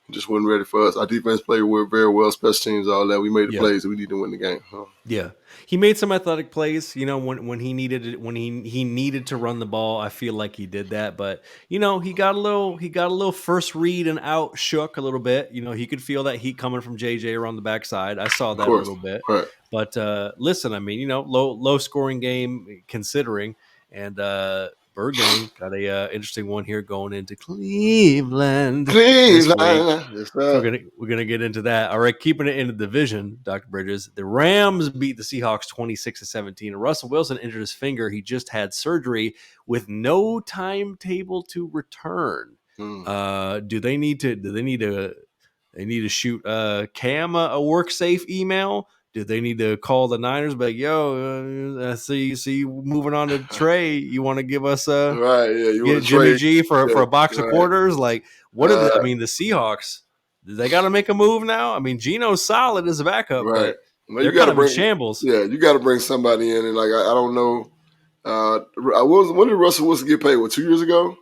he just wasn't ready for us. Our defense played very well, special teams, all that. We made the plays that we need to win the game. Yeah. He made some athletic plays, when he needed it, when he needed to run the ball. I feel like he did that, but he got a little first read and out shook a little bit. He could feel that heat coming from JJ around the backside. I saw that a little bit. Right. But listen, I mean, low scoring game considering, and Birdgang got a interesting one here going into Cleveland. Yes, we're gonna get into that. All right, keeping it in the division, Dr. Bridges. The Rams beat the Seahawks 26-17. Russell Wilson injured his finger. He just had surgery with no timetable to return. Do they need to shoot Cam a work safe email? Do they need to call the Niners? But I see you moving on to Trey. You want to give us right? Yeah, you want Jimmy G for a box of quarters? Like, what are the Seahawks? They got to make a move now. I mean, Geno's solid as a backup, right? But they're kind of in shambles. Yeah, you got to bring somebody in, and I don't know. When did Russell Wilson get paid? 2 years ago?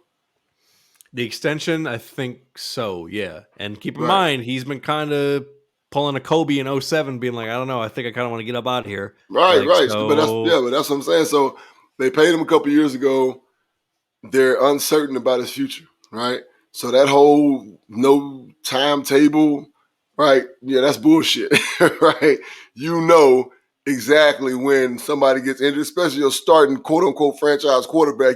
The extension, I think so. Yeah, and keep in mind he's been kind of pulling a Kobe in 07, being like, I don't know, I think I kind of want to get up out of here. Right. So, but that's what I'm saying. So they paid him a couple years ago. They're uncertain about his future, right? So that whole no timetable, right? Yeah, that's bullshit, right? Exactly when somebody gets injured, especially your starting quote-unquote franchise quarterback,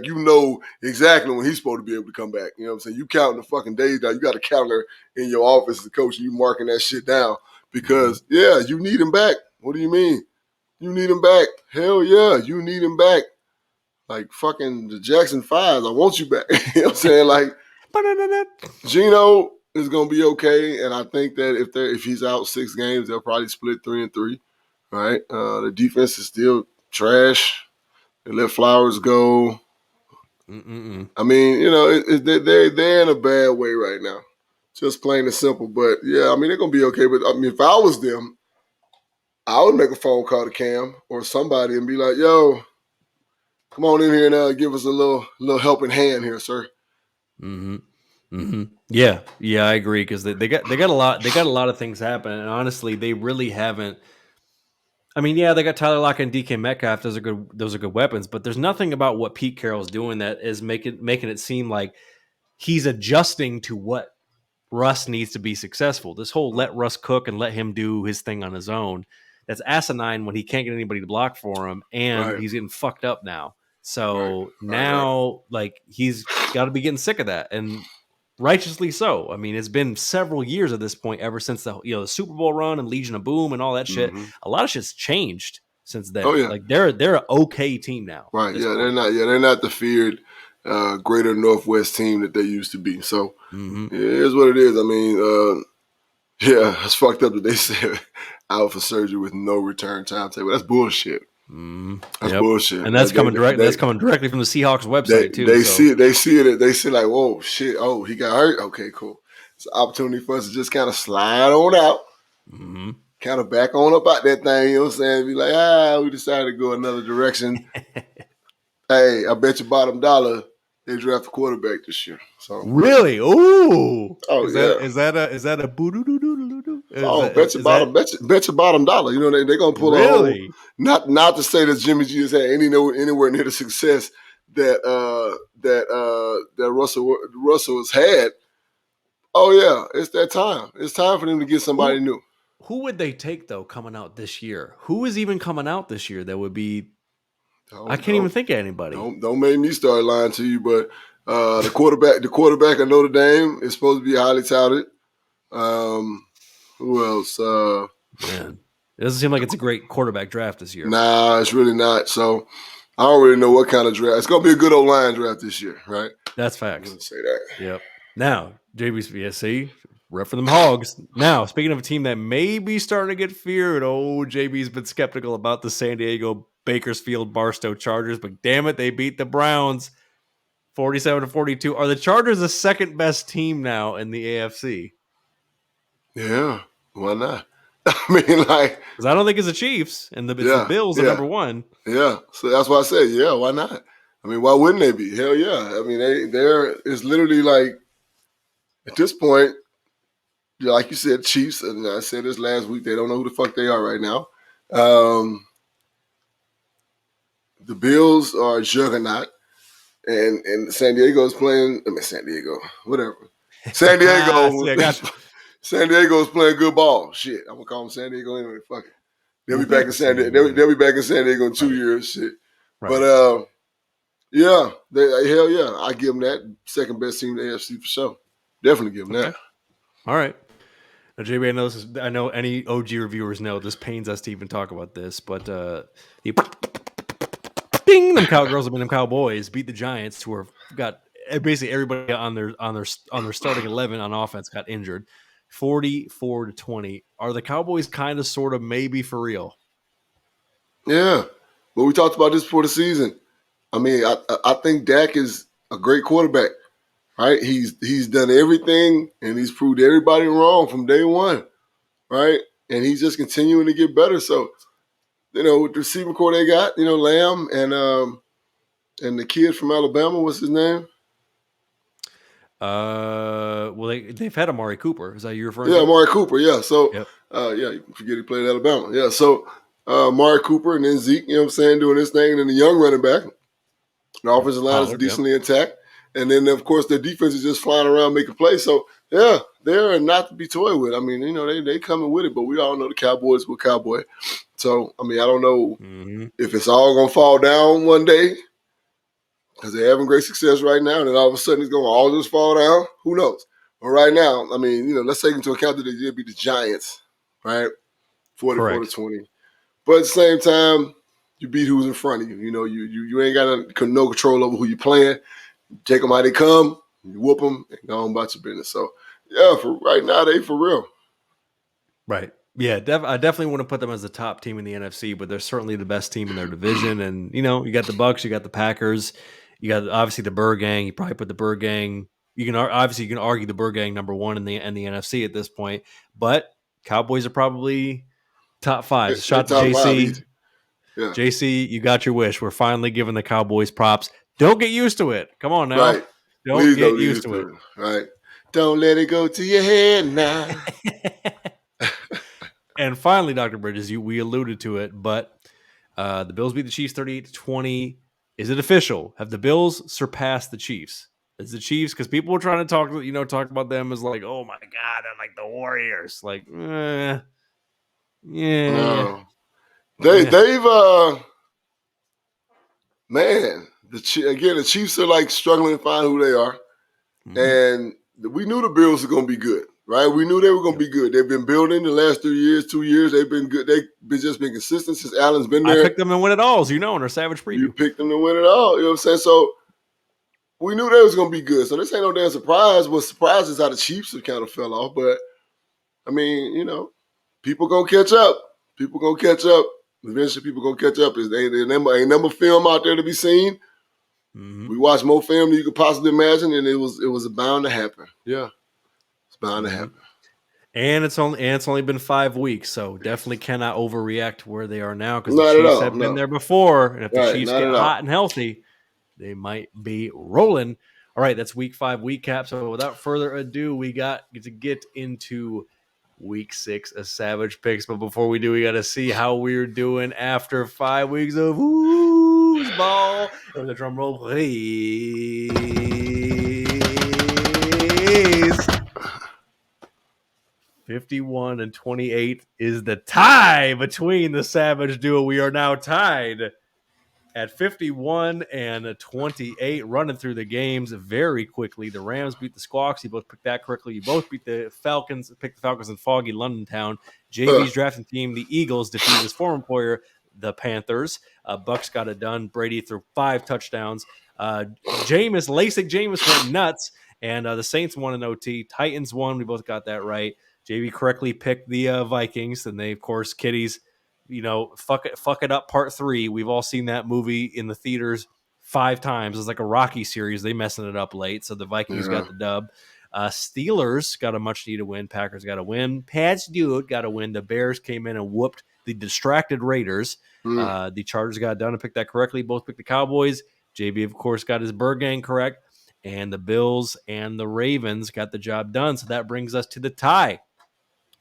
exactly when he's supposed to be able to come back. You know what I'm saying? You counting the fucking days down. You got a calendar in your office as a coach, and you marking that shit down because, you need him back. What do you mean? You need him back. Hell yeah, you need him back. Like fucking the Jackson 5s, I want you back. You know what I'm saying? Like, Geno is going to be okay, and I think that if he's out 6 games, they'll probably split 3-3. Right, the defense is still trash. They let Flowers go. I mean, they're in a bad way right now. Just plain and simple. But yeah, I mean, they're gonna be okay. But I mean, if I was them, I would make a phone call to Cam or somebody and be like, "Yo, come on in here and give us a little helping hand here, sir." Yeah, I agree because they got a lot. They got a lot of things happening, and honestly, they really haven't. I mean, yeah, they got Tyler Lockett and DK Metcalf. Those are good weapons, but there's nothing about what Pete Carroll's doing that is making it seem like he's adjusting to what Russ needs to be successful. This whole let Russ cook and let him do his thing on his own, that's asinine when he can't get anybody to block for him, and he's getting fucked up now. So now, like, he's got to be getting sick of that. And righteously so. I mean, it's been several years at this point, ever since the Super Bowl run and Legion of Boom and all that shit. Mm-hmm. A lot of shit's changed since then. Oh yeah, Like they're an okay team now. right. Yeah, they're not. Yeah, they're not the feared Greater Northwest team that they used to be. So Mm-hmm. it is what it is. I mean, yeah, it's fucked up that they said out for surgery with no return timetable. That's bullshit. That's bullshit. And that's coming directly. That's coming directly from the Seahawks website too. They see it. They see it. They see like, whoa, shit. Oh, he got hurt. Okay, cool. It's an opportunity for us to just kind of slide on out, kind of back on up out that thing. You know what I'm saying? Be like, we decided to go another direction. Hey, I bet you bottom dollar they draft a quarterback this year. So really, ooh, oh is that a boo doo doo doo doo? Oh, bet your bottom dollar. You know they're gonna pull a whole. Not to say that Jimmy G has had anywhere near the success that Russell has had. Oh yeah, it's that time. It's time for them to get somebody new. Who would they take though coming out this year? Who is even coming out this year that would be? I can't even think of anybody. Don't make me start lying to you, but the quarterback of Notre Dame is supposed to be highly touted. Who else? Man, it doesn't seem like it's a great quarterback draft this year. Nah, it's really not. So I don't really know what kind of draft. It's gonna be a good old line draft this year, right? That's facts. Say that. Yep. Now, JB's rep for them Hogs. Now, speaking of a team that may be starting to get feared, JB's been skeptical about the San Diego Bakersfield Barstow Chargers, but damn it, they beat the Browns 47-42. Are the Chargers the second best team now in the AFC? Yeah, why not? I mean, like, because I don't think it's the Chiefs and the Bills are number one. Yeah, so that's why I said, yeah, why not? I mean, why wouldn't they be? Hell yeah. I mean, it's literally like at this point, like you said, Chiefs, and I said this last week, they don't know who the fuck they are right now. The Bills are a juggernaut, and San Diego is playing. I mean, San Diego, whatever. San Diego. San Diego's playing good ball. Shit, I'm gonna call them San Diego anyway. Fuck it. They'll be back in San Diego. They'll be back in San Diego in 2 years. Shit. Right. But yeah, hell yeah, I give them that second best team in the AFC for sure. Definitely give them that. All right. Now, JB, I know any OG reviewers know this pains us to even talk about this, but them Cowgirls have been them Cowboys beat the Giants, who have got basically everybody on their starting 11 on offense got injured. 44-20. Are the Cowboys kind of sort of maybe for real? Yeah. But we talked about this before the season. I mean, I think Dak is a great quarterback. Right? He's done everything and he's proved everybody wrong from day one. Right? And he's just continuing to get better. So, with the receiver core they got, Lamb and the kid from Alabama, what's his name? Well, they've had Amari Cooper. Is that you referring to? Yeah, Amari Cooper. Yeah. So, you forget he played at Alabama. Yeah. So, Amari Cooper and then Zeke, doing this thing, and then the young running back. The offensive line is decently intact, and then of course the defense is just flying around making plays. So, yeah, they're not to be toyed with. I mean, they coming with it, but we all know the Cowboys were Cowboy. So, I mean, I don't know if it's all gonna fall down one day, because they're having great success right now, and then all of a sudden it's going to all just fall down. Who knows? But right now, I mean, let's take into account that they did beat the Giants, right? 44-20. But at the same time, you beat who's in front of you. You ain't got no control over who you're playing. You take them how they come, you whoop them, and go on about your business. So, yeah, for right now, they for real. Right. Yeah, I definitely want to put them as the top team in the NFC, but they're certainly the best team in their division. And, you got the Bucs, you got the Packers. You got obviously the Birdgang. You probably put the Birdgang. You can argue the Birdgang number one in the NFC at this point. But Cowboys are probably top five. Shot to JC. Yeah. JC, you got your wish. We're finally giving the Cowboys props. Don't get used to it. Come on now. Right. Don't get used to it. Right. Don't let it go to your head now. And finally, Dr. Bridges, we alluded to it, but the Bills beat the Chiefs 38-20. Is it official? Have the Bills surpassed the Chiefs? Is the Chiefs, because people were trying to talk about them as like, oh my God, they're like the Warriors. Like, yeah. No. They've man, the Chiefs are like struggling to find who they are. Mm-hmm. And we knew the Bills were going to be good, right? We knew they were going to be good. They've been building the last 2 years. They've been good. They've just been consistent since Allen's been there. I picked them to win it all, as you know, in our Savage preview. You picked them to win it all. You know what I'm saying? So we knew they was going to be good. So this ain't no damn surprise. What surprised is how the Chiefs have kind of fell off. But, I mean, people going to catch up. People going to catch up. Eventually people going to catch up. Ain't number film out there to be seen. Mm-hmm. We watched more film than you could possibly imagine, and it was bound to happen. Yeah, it's bound to happen. And it's only been 5 weeks, so definitely cannot overreact to where they are now because the Chiefs have been there before, and if the Chiefs get hot and healthy, they might be rolling. All right, that's Week 5 recap. So without further ado, we got to get into Week 6 of Savage Picks. But before we do, we got to see how we're doing after 5 weeks of foosball. And the drum roll, please. 51-28 is the tie between the Savage duo. We are now tied at 51-28, running through the games very quickly. The Rams beat the Squawks. You both picked that correctly. You both beat the Falcons, picked the Falcons in foggy London town. JB's drafting team, the Eagles, defeated his former employer, the Panthers. Bucks got it done. Brady threw 5 touchdowns. LASIK Jameis went nuts, and the Saints won in OT. Titans won. We both got that right. JB correctly picked the Vikings, and they, of course, kiddies, fuck it up part 3. We've all seen that movie in the theaters 5 times. It's like a Rocky series. They messing it up late, so the Vikings got the dub. Steelers got a much-needed win. Packers got a win. Pats dude got a win. The Bears came in and whooped the distracted Raiders. The Chargers got done and picked that correctly. Both picked the Cowboys. JB, of course, got his Birdgang correct. And the Bills and the Ravens got the job done. So that brings us to the tie.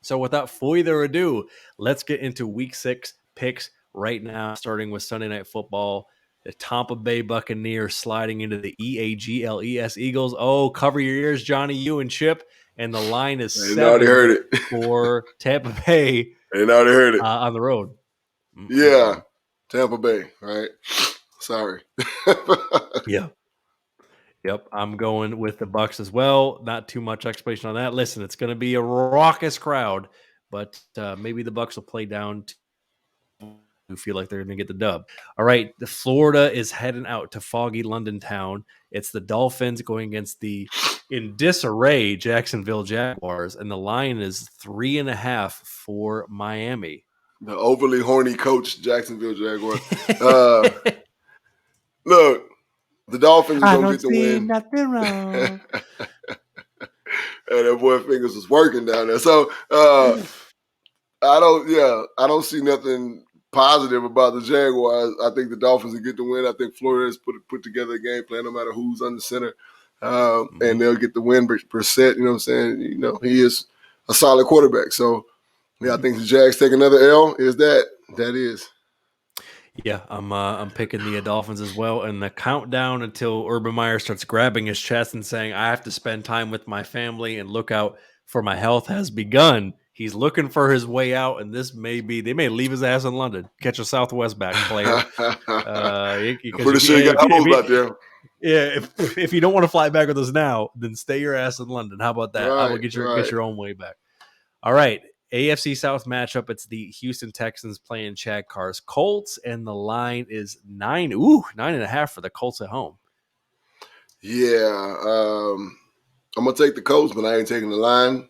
So without further ado, let's get into Week 6 picks right now, starting with Sunday Night Football. The Tampa Bay Buccaneers sliding into the EAGLES Eagles. Oh, cover your ears, Johnny, you and Chip. And the line is 7 for Tampa Bay. They already heard it. On the road. Yeah, Tampa Bay, right? Sorry. Yeah. Yep, I'm going with the Bucs as well. Not too much explanation on that. Listen, it's going to be a raucous crowd, but maybe the Bucs will play down who feel like they're going to get the dub. All right, the Florida is heading out to foggy London town. It's the Dolphins going against the in disarray Jacksonville Jaguars, and the line is 3.5 for Miami. The overly horny coach Jacksonville Jaguars. Look. The Dolphins are going to get the win. Nothing wrong. And that boy fingers was working down there. So I don't see nothing positive about the Jaguars. I think the Dolphins will get the win. I think Florida has put together a game plan no matter who's under center. And they'll get the win per set. You know what I'm saying? He is a solid quarterback. So I think the Jags take another L. That is. Yeah, I'm picking the Dolphins as well. And the countdown until Urban Meyer starts grabbing his chest and saying, I have to spend time with my family and look out for my health has begun. He's looking for his way out, and they may leave his ass in London. Catch a Southwest back player. Pretty sure you got holes out there. Yeah, if you don't want to fly back with us now, then stay your ass in London. How about that? I will get your own way back. All right. AFC South matchup, it's the Houston Texans playing Chad Carr's Colts, and the line is 9.5 for the Colts at home. Yeah, I'm going to take the Colts, but I ain't taking the line.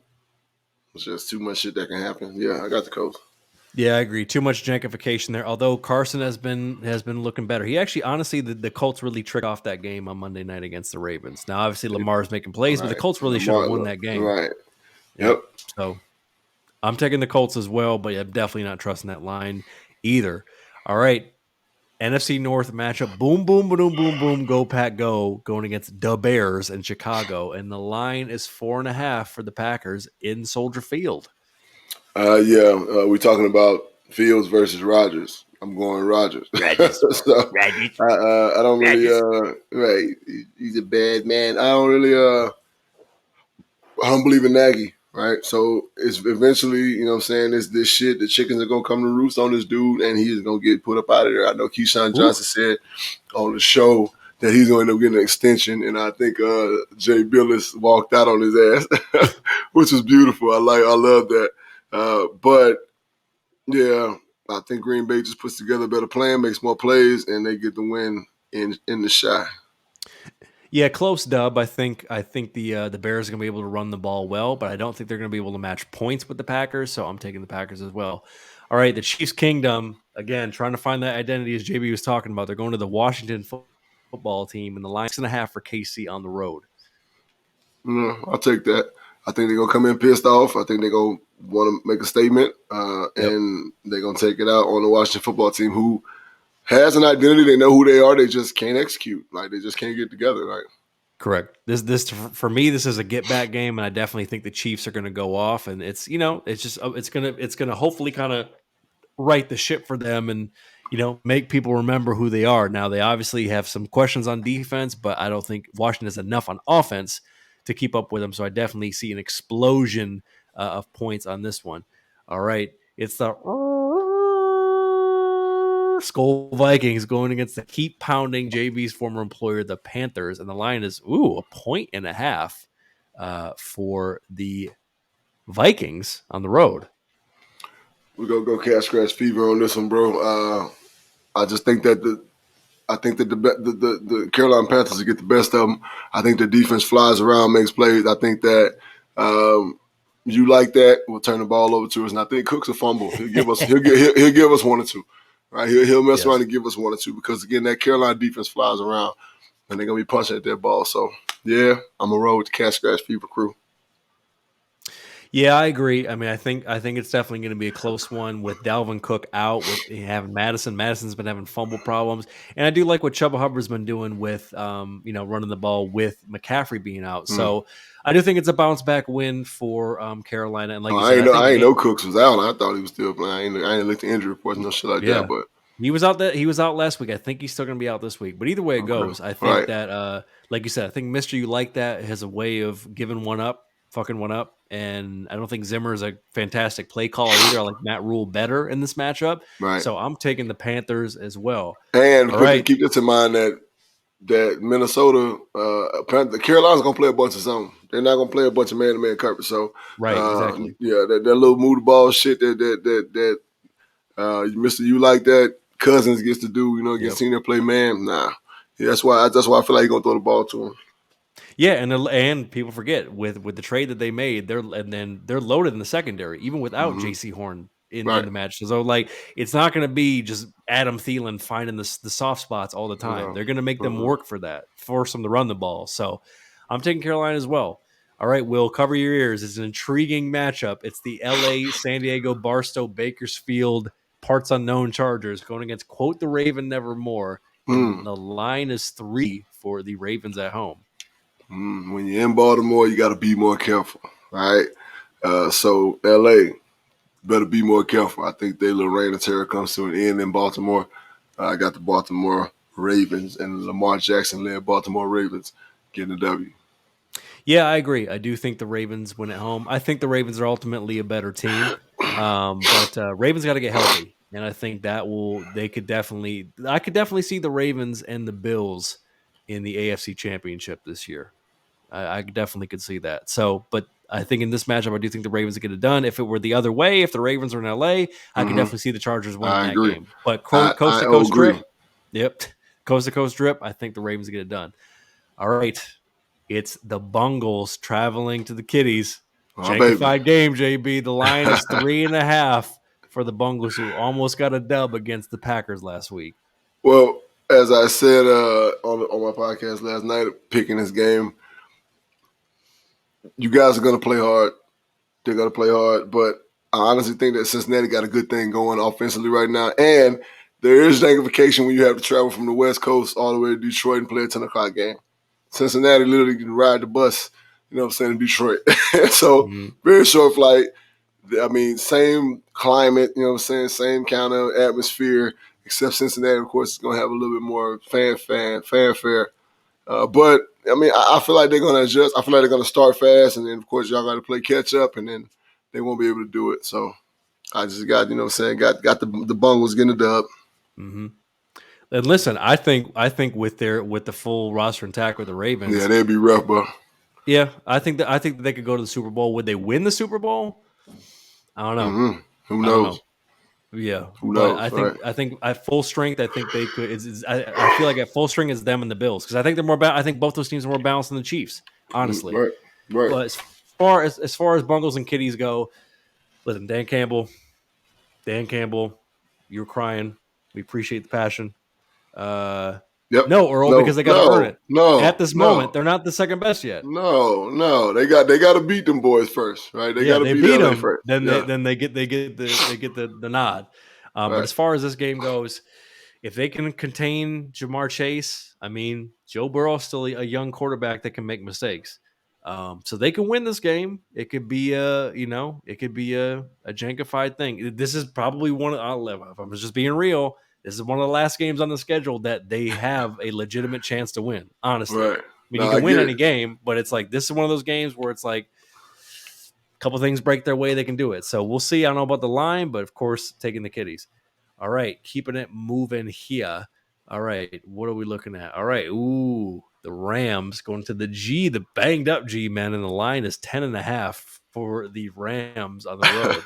It's just too much shit that can happen. Yeah, I got the Colts. Yeah, I agree. Too much jankification there, although Carson has been looking better. He actually, honestly, the Colts really tricked off that game on Monday night against the Ravens. Now, obviously, Lamar's making plays, but the Colts really should have won that game. Right. Yep. So I'm taking the Colts as well, but I'm definitely not trusting that line either. All right. NFC North matchup. Boom, boom, boom, boom, boom. Go, Pack, go. Going against the Bears in Chicago. And the line is 4.5 for the Packers in Soldier Field. We're talking about Fields versus Rodgers. I'm going Rodgers. Rodgers. So, I don't really right. He's a bad man. I don't believe in Nagy, right? So it's eventually, you know what I'm saying, this shit, the chickens are gonna come to roost on this dude and he is gonna get put up out of there. I know Keyshawn Johnson said on the show that he's going to end up getting an extension. And I think Jay Billis walked out on his ass, which was beautiful. I love that. But yeah, I think Green Bay just puts together a better plan, makes more plays, and they get the win in the shy. Yeah, close dub. I think the Bears are going to be able to run the ball well, but I don't think they're going to be able to match points with the Packers, so I'm taking the Packers as well. All right, the Chiefs Kingdom, again, trying to find that identity as JB was talking about. They're going to the Washington football team, and the line 6.5 for KC on the road. I'll take that. I think they're going to come in pissed off. I think they're going to want to make a statement, and they're going to take it out on the Washington football team, who has an identity. They know who they are. They just can't execute. Like, they just can't get together. Right? Correct. This for me, this is a get back game, and I definitely think the Chiefs are going to go off, and it's gonna hopefully kind of right the ship for them, and make people remember who they are. Now they obviously have some questions on defense, but I don't think Washington has enough on offense to keep up with them. So I definitely see an explosion of points on this one. All right, it's the Skull Vikings going against the keep pounding JB's former employer, the Panthers, and the line is 1.5 for the Vikings on the road. We're gonna go cat scratch fever on this one, bro. I just think that the Carolina Panthers will get the best of them. I think the defense flies around, makes plays. I think that you like that. We'll turn the ball over to us, and I think Cook's a fumble. He'll give us one or two. Right, he'll mess around and give us one or two because again, that Carolina defense flies around, and they're gonna be punching at that ball. So yeah, I'm gonna roll with the cat scratch fever crew. Yeah, I agree. I mean, I think it's definitely going to be a close one with Dalvin Cook out, with having Madison. Madison's been having fumble problems, and I do like what Chuba Hubbard's been doing with, running the ball with McCaffrey being out. So I do think it's a bounce back win for Carolina. And like you said, I ain't know Cooks was out. I thought he was still playing. I ain't looked at injury reports, no shit like that. But he was out. He was out last week. I think he's still going to be out this week. But either way it goes, I think that, like you said, I think Mister You Like That has a way of giving one up. Fucking one up, and I don't think Zimmer is a fantastic play caller either. I like Matt Rule better in this matchup, so I'm taking the Panthers as well. And keep this in mind that Minnesota, the Carolina's gonna play a bunch of zone. They're not gonna play a bunch of man-to-man coverage. So exactly. Yeah, that little move the ball shit that Mister You Like That Cousins gets to do. Get senior play man. Nah, that's why I feel like he's gonna throw the ball to him. Yeah, and people forget with the trade that they made, they're loaded in the secondary, even without J.C. Horn in the match. So like, it's not going to be just Adam Thielen finding the soft spots all the time. They're going to make them work for that, force them to run the ball. So I'm taking Carolina as well. All right, Will, cover your ears. It's an intriguing matchup. It's the L.A., San Diego, Barstow, Bakersfield, parts unknown Chargers going against quote the Raven Nevermore. And the line is 3 for the Ravens at home. When you're in Baltimore, you got to be more careful, right? So L.A. better be more careful. I think their little reign of terror comes to an end in Baltimore. I got the Baltimore Ravens and Lamar Jackson-led Baltimore Ravens getting a W. Yeah, I agree. I do think the Ravens win at home. I think the Ravens are ultimately a better team, but Ravens got to get healthy, and I think I could definitely see the Ravens and the Bills in the AFC Championship this year. I definitely could see that. So, but I think in this matchup, I do think the Ravens get it done. If it were the other way, if the Ravens were in LA, I could definitely see the Chargers winning that game. But coast to coast trip, coast to coast trip, I think the Ravens get it done. All right, it's the Bungles traveling to the Kitties. Jankified game, JB. The line is 3.5 for the Bungles, who almost got a dub against the Packers last week. Well, as I said on my podcast last night, picking this game, you guys are going to play hard. They're going to play hard, but I honestly think that Cincinnati got a good thing going offensively right now. And there is jankification when you have to travel from the West Coast all the way to Detroit and play a 10 o'clock game. Cincinnati literally can ride the bus, in Detroit. So very short flight. I mean, same climate, same kind of atmosphere, except Cincinnati, of course, is going to have a little bit more fanfare. But, I mean, I feel like they're going to adjust. I feel like they're going to start fast, and then, of course, y'all got to play catch up, and then they won't be able to do it. So I just got, got the Bungles getting the dub. And listen, I think with the full roster intact with the Ravens, Yeah, they'd be rough, bro. yeah, I think that they could go to the Super Bowl. Would they win the Super Bowl? I don't know. Mm-hmm. Who I don't knows? know. Yeah, Who but knows? Right. I think at full strength, I think they could. I feel like at full strength is them and the Bills because I think they're more. I think both those teams are more balanced than the Chiefs, honestly. Right. Right. But as far as Bungles and Kitties go, listen, Dan Campbell, you're crying. We appreciate the passion. Yep. No, Earl, because they got to earn it. At this moment, they're not the second best yet. No. They got to beat them boys first, right? They got to beat LA them first. Then they get the nod. Right. But as far as this game goes, if they can contain Jamar Chase, I mean, Joe Burrow's still a young quarterback that can make mistakes. So they can win this game. It could be a jankified thing. This is probably one of, if I'm just being real, this is one of the last games on the schedule that they have a legitimate chance to win. Honestly, Right. I mean, you can win any game, but it's like this is one of those games where it's like a couple things break their way, they can do it. So we'll see. I don't know about the line, but of course, taking the Kitties. All right, keeping it moving here. All right, what are we looking at? All right, the Rams going to the G, the banged up G, man, and the line is 10.5 for the Rams on the road.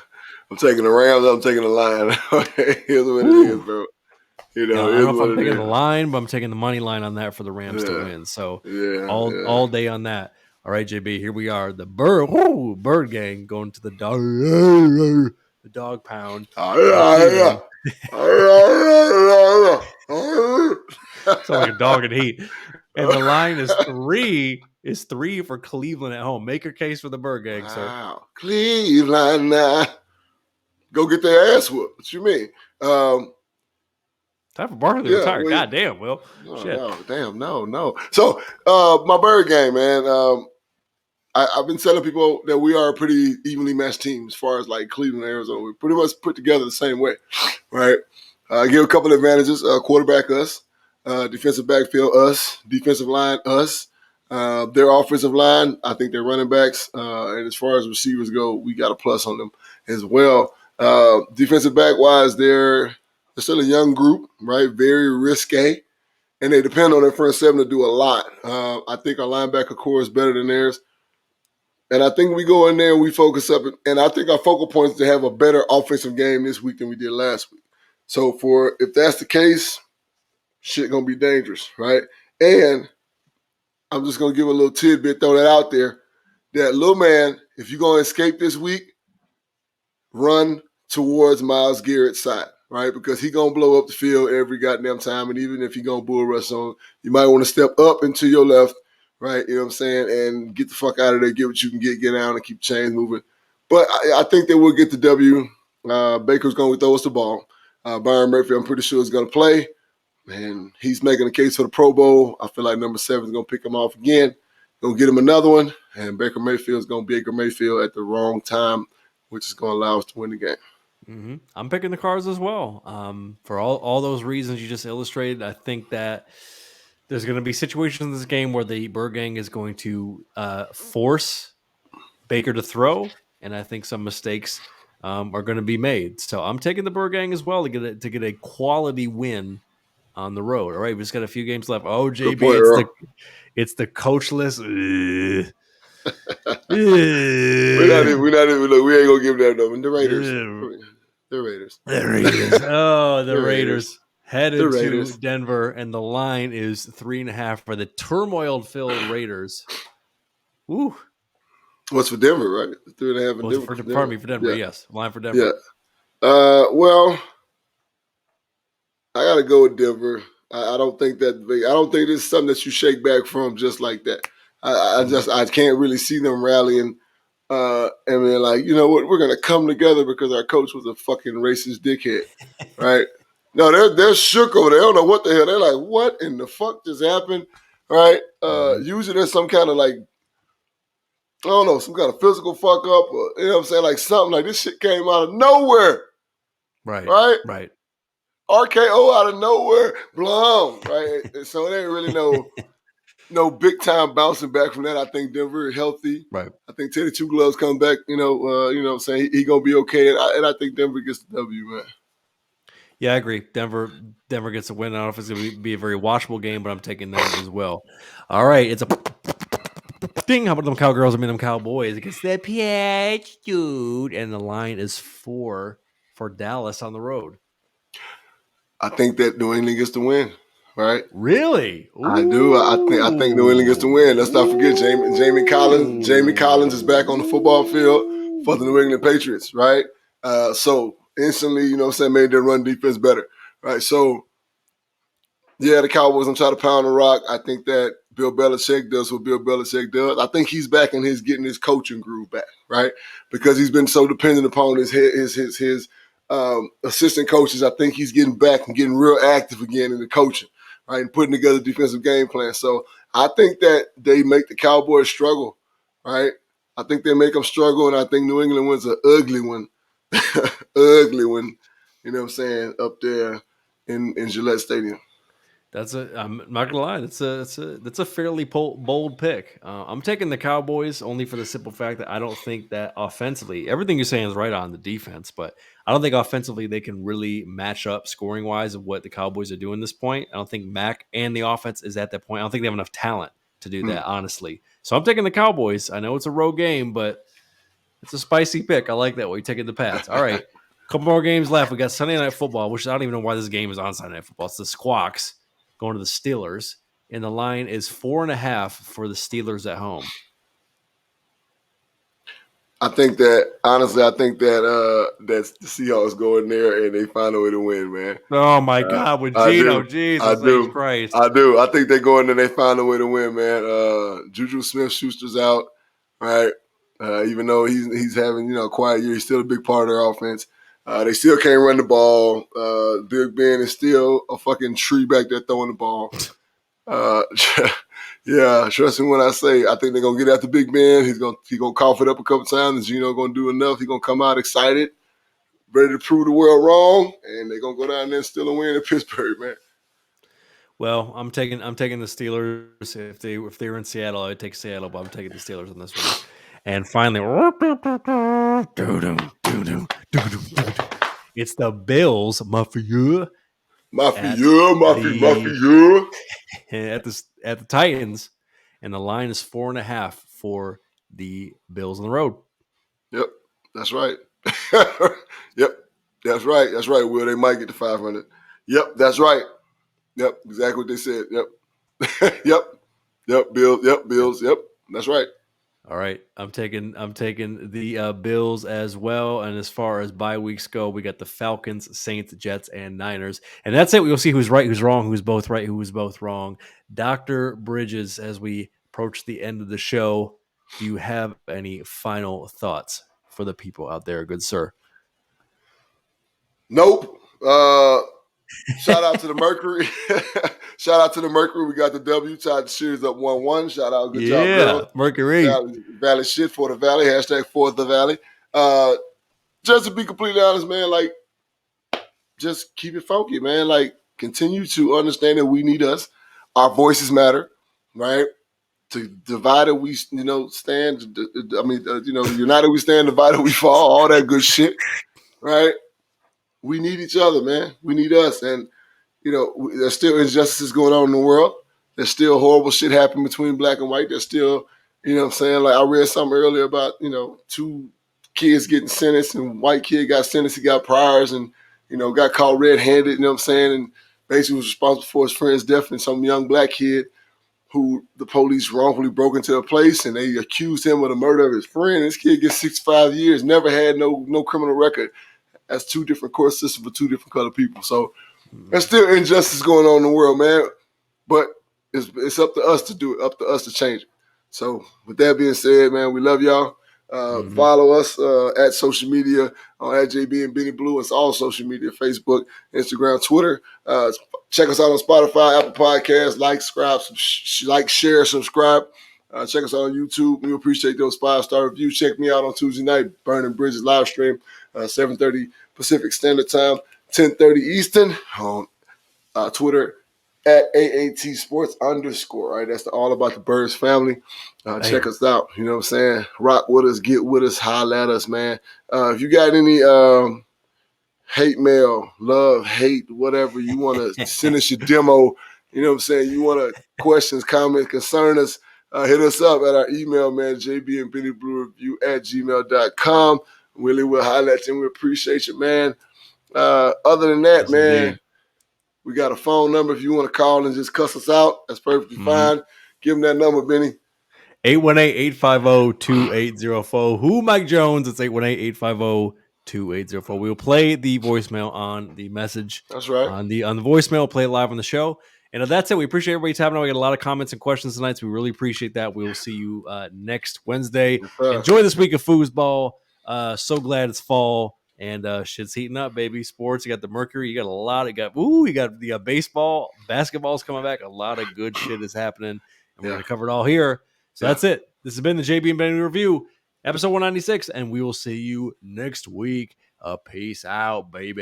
I'm taking the Rams. I'm taking the line. Okay, here's what it is, bro. I don't know if I'm taking the line, but I'm taking the money line on that for the Rams to win. So all day on that. All right, JB, here we are. The Birdgang going to the dog pound. Sound like a dog in heat. And the line is 3 for Cleveland at home. Make your case for the Birdgang, sir. Cleveland, go get their ass whooped. What you mean? Time for Barkley to retire. God damn, Will. No. So, my Birdgang, man. I've been telling people that we are a pretty evenly matched team as far as like Cleveland and Arizona. We're pretty much put together the same way, right? Give a couple of advantages. Quarterback, us. Defensive backfield, us. Defensive line, us. Their offensive line, I think their running backs. And as far as receivers go, we got a plus on them as well. Defensive back-wise, they're still a young group, right? Very risque. And they depend on their front seven to do a lot. I think our linebacker core is better than theirs. And I think we go in there and we focus up. And I think our focal point is to have a better offensive game this week than we did last week. So if that's the case, shit gonna be dangerous, right? And I'm just gonna give a little tidbit, throw that out there. That little man, if you're gonna escape this week, run towards Myles Garrett's side, right? Because he gonna blow up the field every goddamn time. And even if he gonna bull rush on, you might want to step up and to your left. Right, you know what I'm saying, and get the fuck out of there, get what you can get out and keep chains moving. But I think that we'll get the W. Baker's going to throw us the ball. Byron Murphy, I'm pretty sure, is going to play. And he's making a case for the Pro Bowl. I feel like number 7 is going to pick him off again. Going to get him another one. And Baker Mayfield is going to be Baker Mayfield at the wrong time, which is going to allow us to win the game. Mm-hmm. I'm picking the Cards as well. For all those reasons you just illustrated, I think that there's going to be situations in this game where the Birdgang is going to force Baker to throw, and I think some mistakes are going to be made. So I'm taking the Birdgang as well to get a quality win on the road. All right, we've just got a few games left. Oh, JB, it's the coachless. We're not even. Look, we ain't gonna give that number. The Raiders. Oh, the Raiders. Headed to Denver, and the line is 3.5 for the turmoil-filled Raiders. Woo! What's for Denver, right? 3.5 in Denver. Pardon me, for Denver. Yeah. Yes, line for Denver. Yeah. Well, I got to go with Denver. I don't think this is something that you shake back from just like that. I can't really see them rallying. And then like, you know what? We're gonna come together because our coach was a fucking racist dickhead, right? No, they're shook over there. They don't know what the hell. They're like, what in the fuck just happened? Right? Usually there's some kind of like, I don't know, some kind of physical fuck up, or, you know what I'm saying? Like something like this shit came out of nowhere. Right. RKO out of nowhere, blown, right? So it ain't really no big time bouncing back from that. I think Denver is healthy. Right. I think Teddy Two Gloves comes back, you know what I'm saying? He gonna be okay. And I think Denver gets the W, man. Yeah, I agree. Denver gets a win. I don't know if it's going to be a very watchable game, but I'm taking them as well. All right, it's a ding. How about them Cowgirls? I mean, them Cowboys against the PH dude, and the line is 4 for Dallas on the road. I think that New England gets the win, right? Really? I do. I think New England gets the win. Let's not forget Jamie Collins. Jamie Collins is back on the football field for the New England Patriots, right? So instantly, you know what I'm saying, made their run defense better, right? So yeah, the Cowboys don't try to pound the rock. I think that Bill Belichick does what Bill Belichick does. I think he's back in getting his coaching groove back, right? Because he's been so dependent upon his assistant coaches. I think he's getting back and getting real active again in the coaching, right? And putting together defensive game plans. So I think that they make the Cowboys struggle, right? I think they make them struggle, and I think New England wins an ugly one. Ugly one, you know what I'm saying, up there in Gillette Stadium. I'm not gonna lie. That's a fairly bold pick. I'm taking the Cowboys only for the simple fact that I don't think that offensively, everything you're saying is right on the defense, but I don't think offensively they can really match up scoring wise of what the Cowboys are doing at this point. I don't think Mac and the offense is at that point. I don't think they have enough talent to do that, honestly. So I'm taking the Cowboys. I know it's a road game, but it's a spicy pick. I like that way. You're taking the Pats. All right. Couple more games left. We got Sunday Night Football, which I don't even know why this game is on Sunday Night Football. It's the Squawks going to the Steelers, and the line is 4.5 for the Steelers at home. I think that honestly, that's the Seahawks go in there and they find a way to win, man. Oh my God, with Gino, Jesus H. Christ. I do. I think they go in there and they find a way to win, man. Juju Smith-Schuster's out, right? Even though he's having a quiet year, he's still a big part of their offense. They still can't run the ball. Big Ben is still a fucking tree back there throwing the ball. Yeah, trust me when I say I think they're gonna get after Big Ben. He's gonna cough it up a couple times, and Gino gonna do enough. He's gonna come out excited, ready to prove the world wrong, and they're gonna go down there and steal a win in Pittsburgh, man. Well, I'm taking the Steelers. If they were in Seattle, I'd take Seattle, but I'm taking the Steelers on this one. And finally, it's the Bills, Mafia. At the Titans, and the line is 4.5 for the Bills on the road. Yep, that's right. Yep, that's right. That's right. Will they might get to 500? Yep, that's right. Yep, exactly what they said. Yep, yep, Bills. Yep, Bills. Yep, that's right. All right, I'm taking the Bills as well. And as far as bye weeks go, we got the Falcons, Saints, Jets, and Niners, and that's it. We'll see who's right, who's wrong, who's both right, who is both wrong. Dr. Bridges, as we approach the end of the show, do you have any final thoughts for the people out there, good sir? Nope. Shout out to the Mercury. Shout out to the Mercury. We got the W. Tied the series up 1-1. Shout out. Good job, girls. Mercury. Valley shit for the Valley. Hashtag for the Valley. Just to be completely honest, man, like, just keep it funky, man. Like, continue to understand that we need us. Our voices matter, right? To divided we, stand. United we stand, divided we fall. All that good shit, right? We need each other, man. We need us. And, there's still injustices going on in the world. There's still horrible shit happening between black and white. There's still, like I read something earlier about, 2 kids getting sentenced, and white kid got sentenced, he got priors and, got caught red-handed, and basically was responsible for his friend's death, and some young black kid who the police wrongfully broke into a place and they accused him of the murder of his friend. This kid gets 65 years, never had no criminal record. That's 2 different court systems for 2 different color people. So there's still injustice going on in the world, man. But it's up to us to do it, up to us to change it. So with that being said, man, we love y'all. Follow us at social media at JB and Benny Blue. It's all social media: Facebook, Instagram, Twitter. Check us out on Spotify, Apple Podcasts. Like, share, subscribe. Check us out on YouTube. We appreciate those 5-star reviews. Check me out on Tuesday night, Burning Bridges live stream, 7:30 Pacific Standard Time, 10:30 Eastern on Twitter at AAT Sports _. Right, that's all about the Birds family. Check us out. You know what I'm saying? Rock with us, get with us, holla at us, man. If you got any hate mail, love, hate, whatever you want to send us your demo. You know what I'm saying? You want to questions, comments, concern us, hit us up at our email, man, jbandbennybluereview@gmail.com. Willie will highlight at you, and we appreciate you, man. Other than that, Yes, man, indeed. we got a phone number. If you want to call and just cuss us out, that's perfectly fine. Give them that number, Benny. 818-850-2804. Who Mike Jones? It's 818-850-2804. We'll play the voicemail on the message. That's right. On the voicemail, play it live on the show. And that's it. We appreciate everybody tapping on. We got a lot of comments and questions tonight, so we really appreciate that. We will see you next Wednesday. Enjoy this week of foosball. So glad it's fall and shit's heating up, baby. Sports. You got the Mercury. You got a lot. You got baseball, basketball's coming back. A lot of good shit is happening, and we're gonna cover it all here. So that's it. This has been the JB and Benny Review, episode 196, and we will see you next week. Peace out, baby.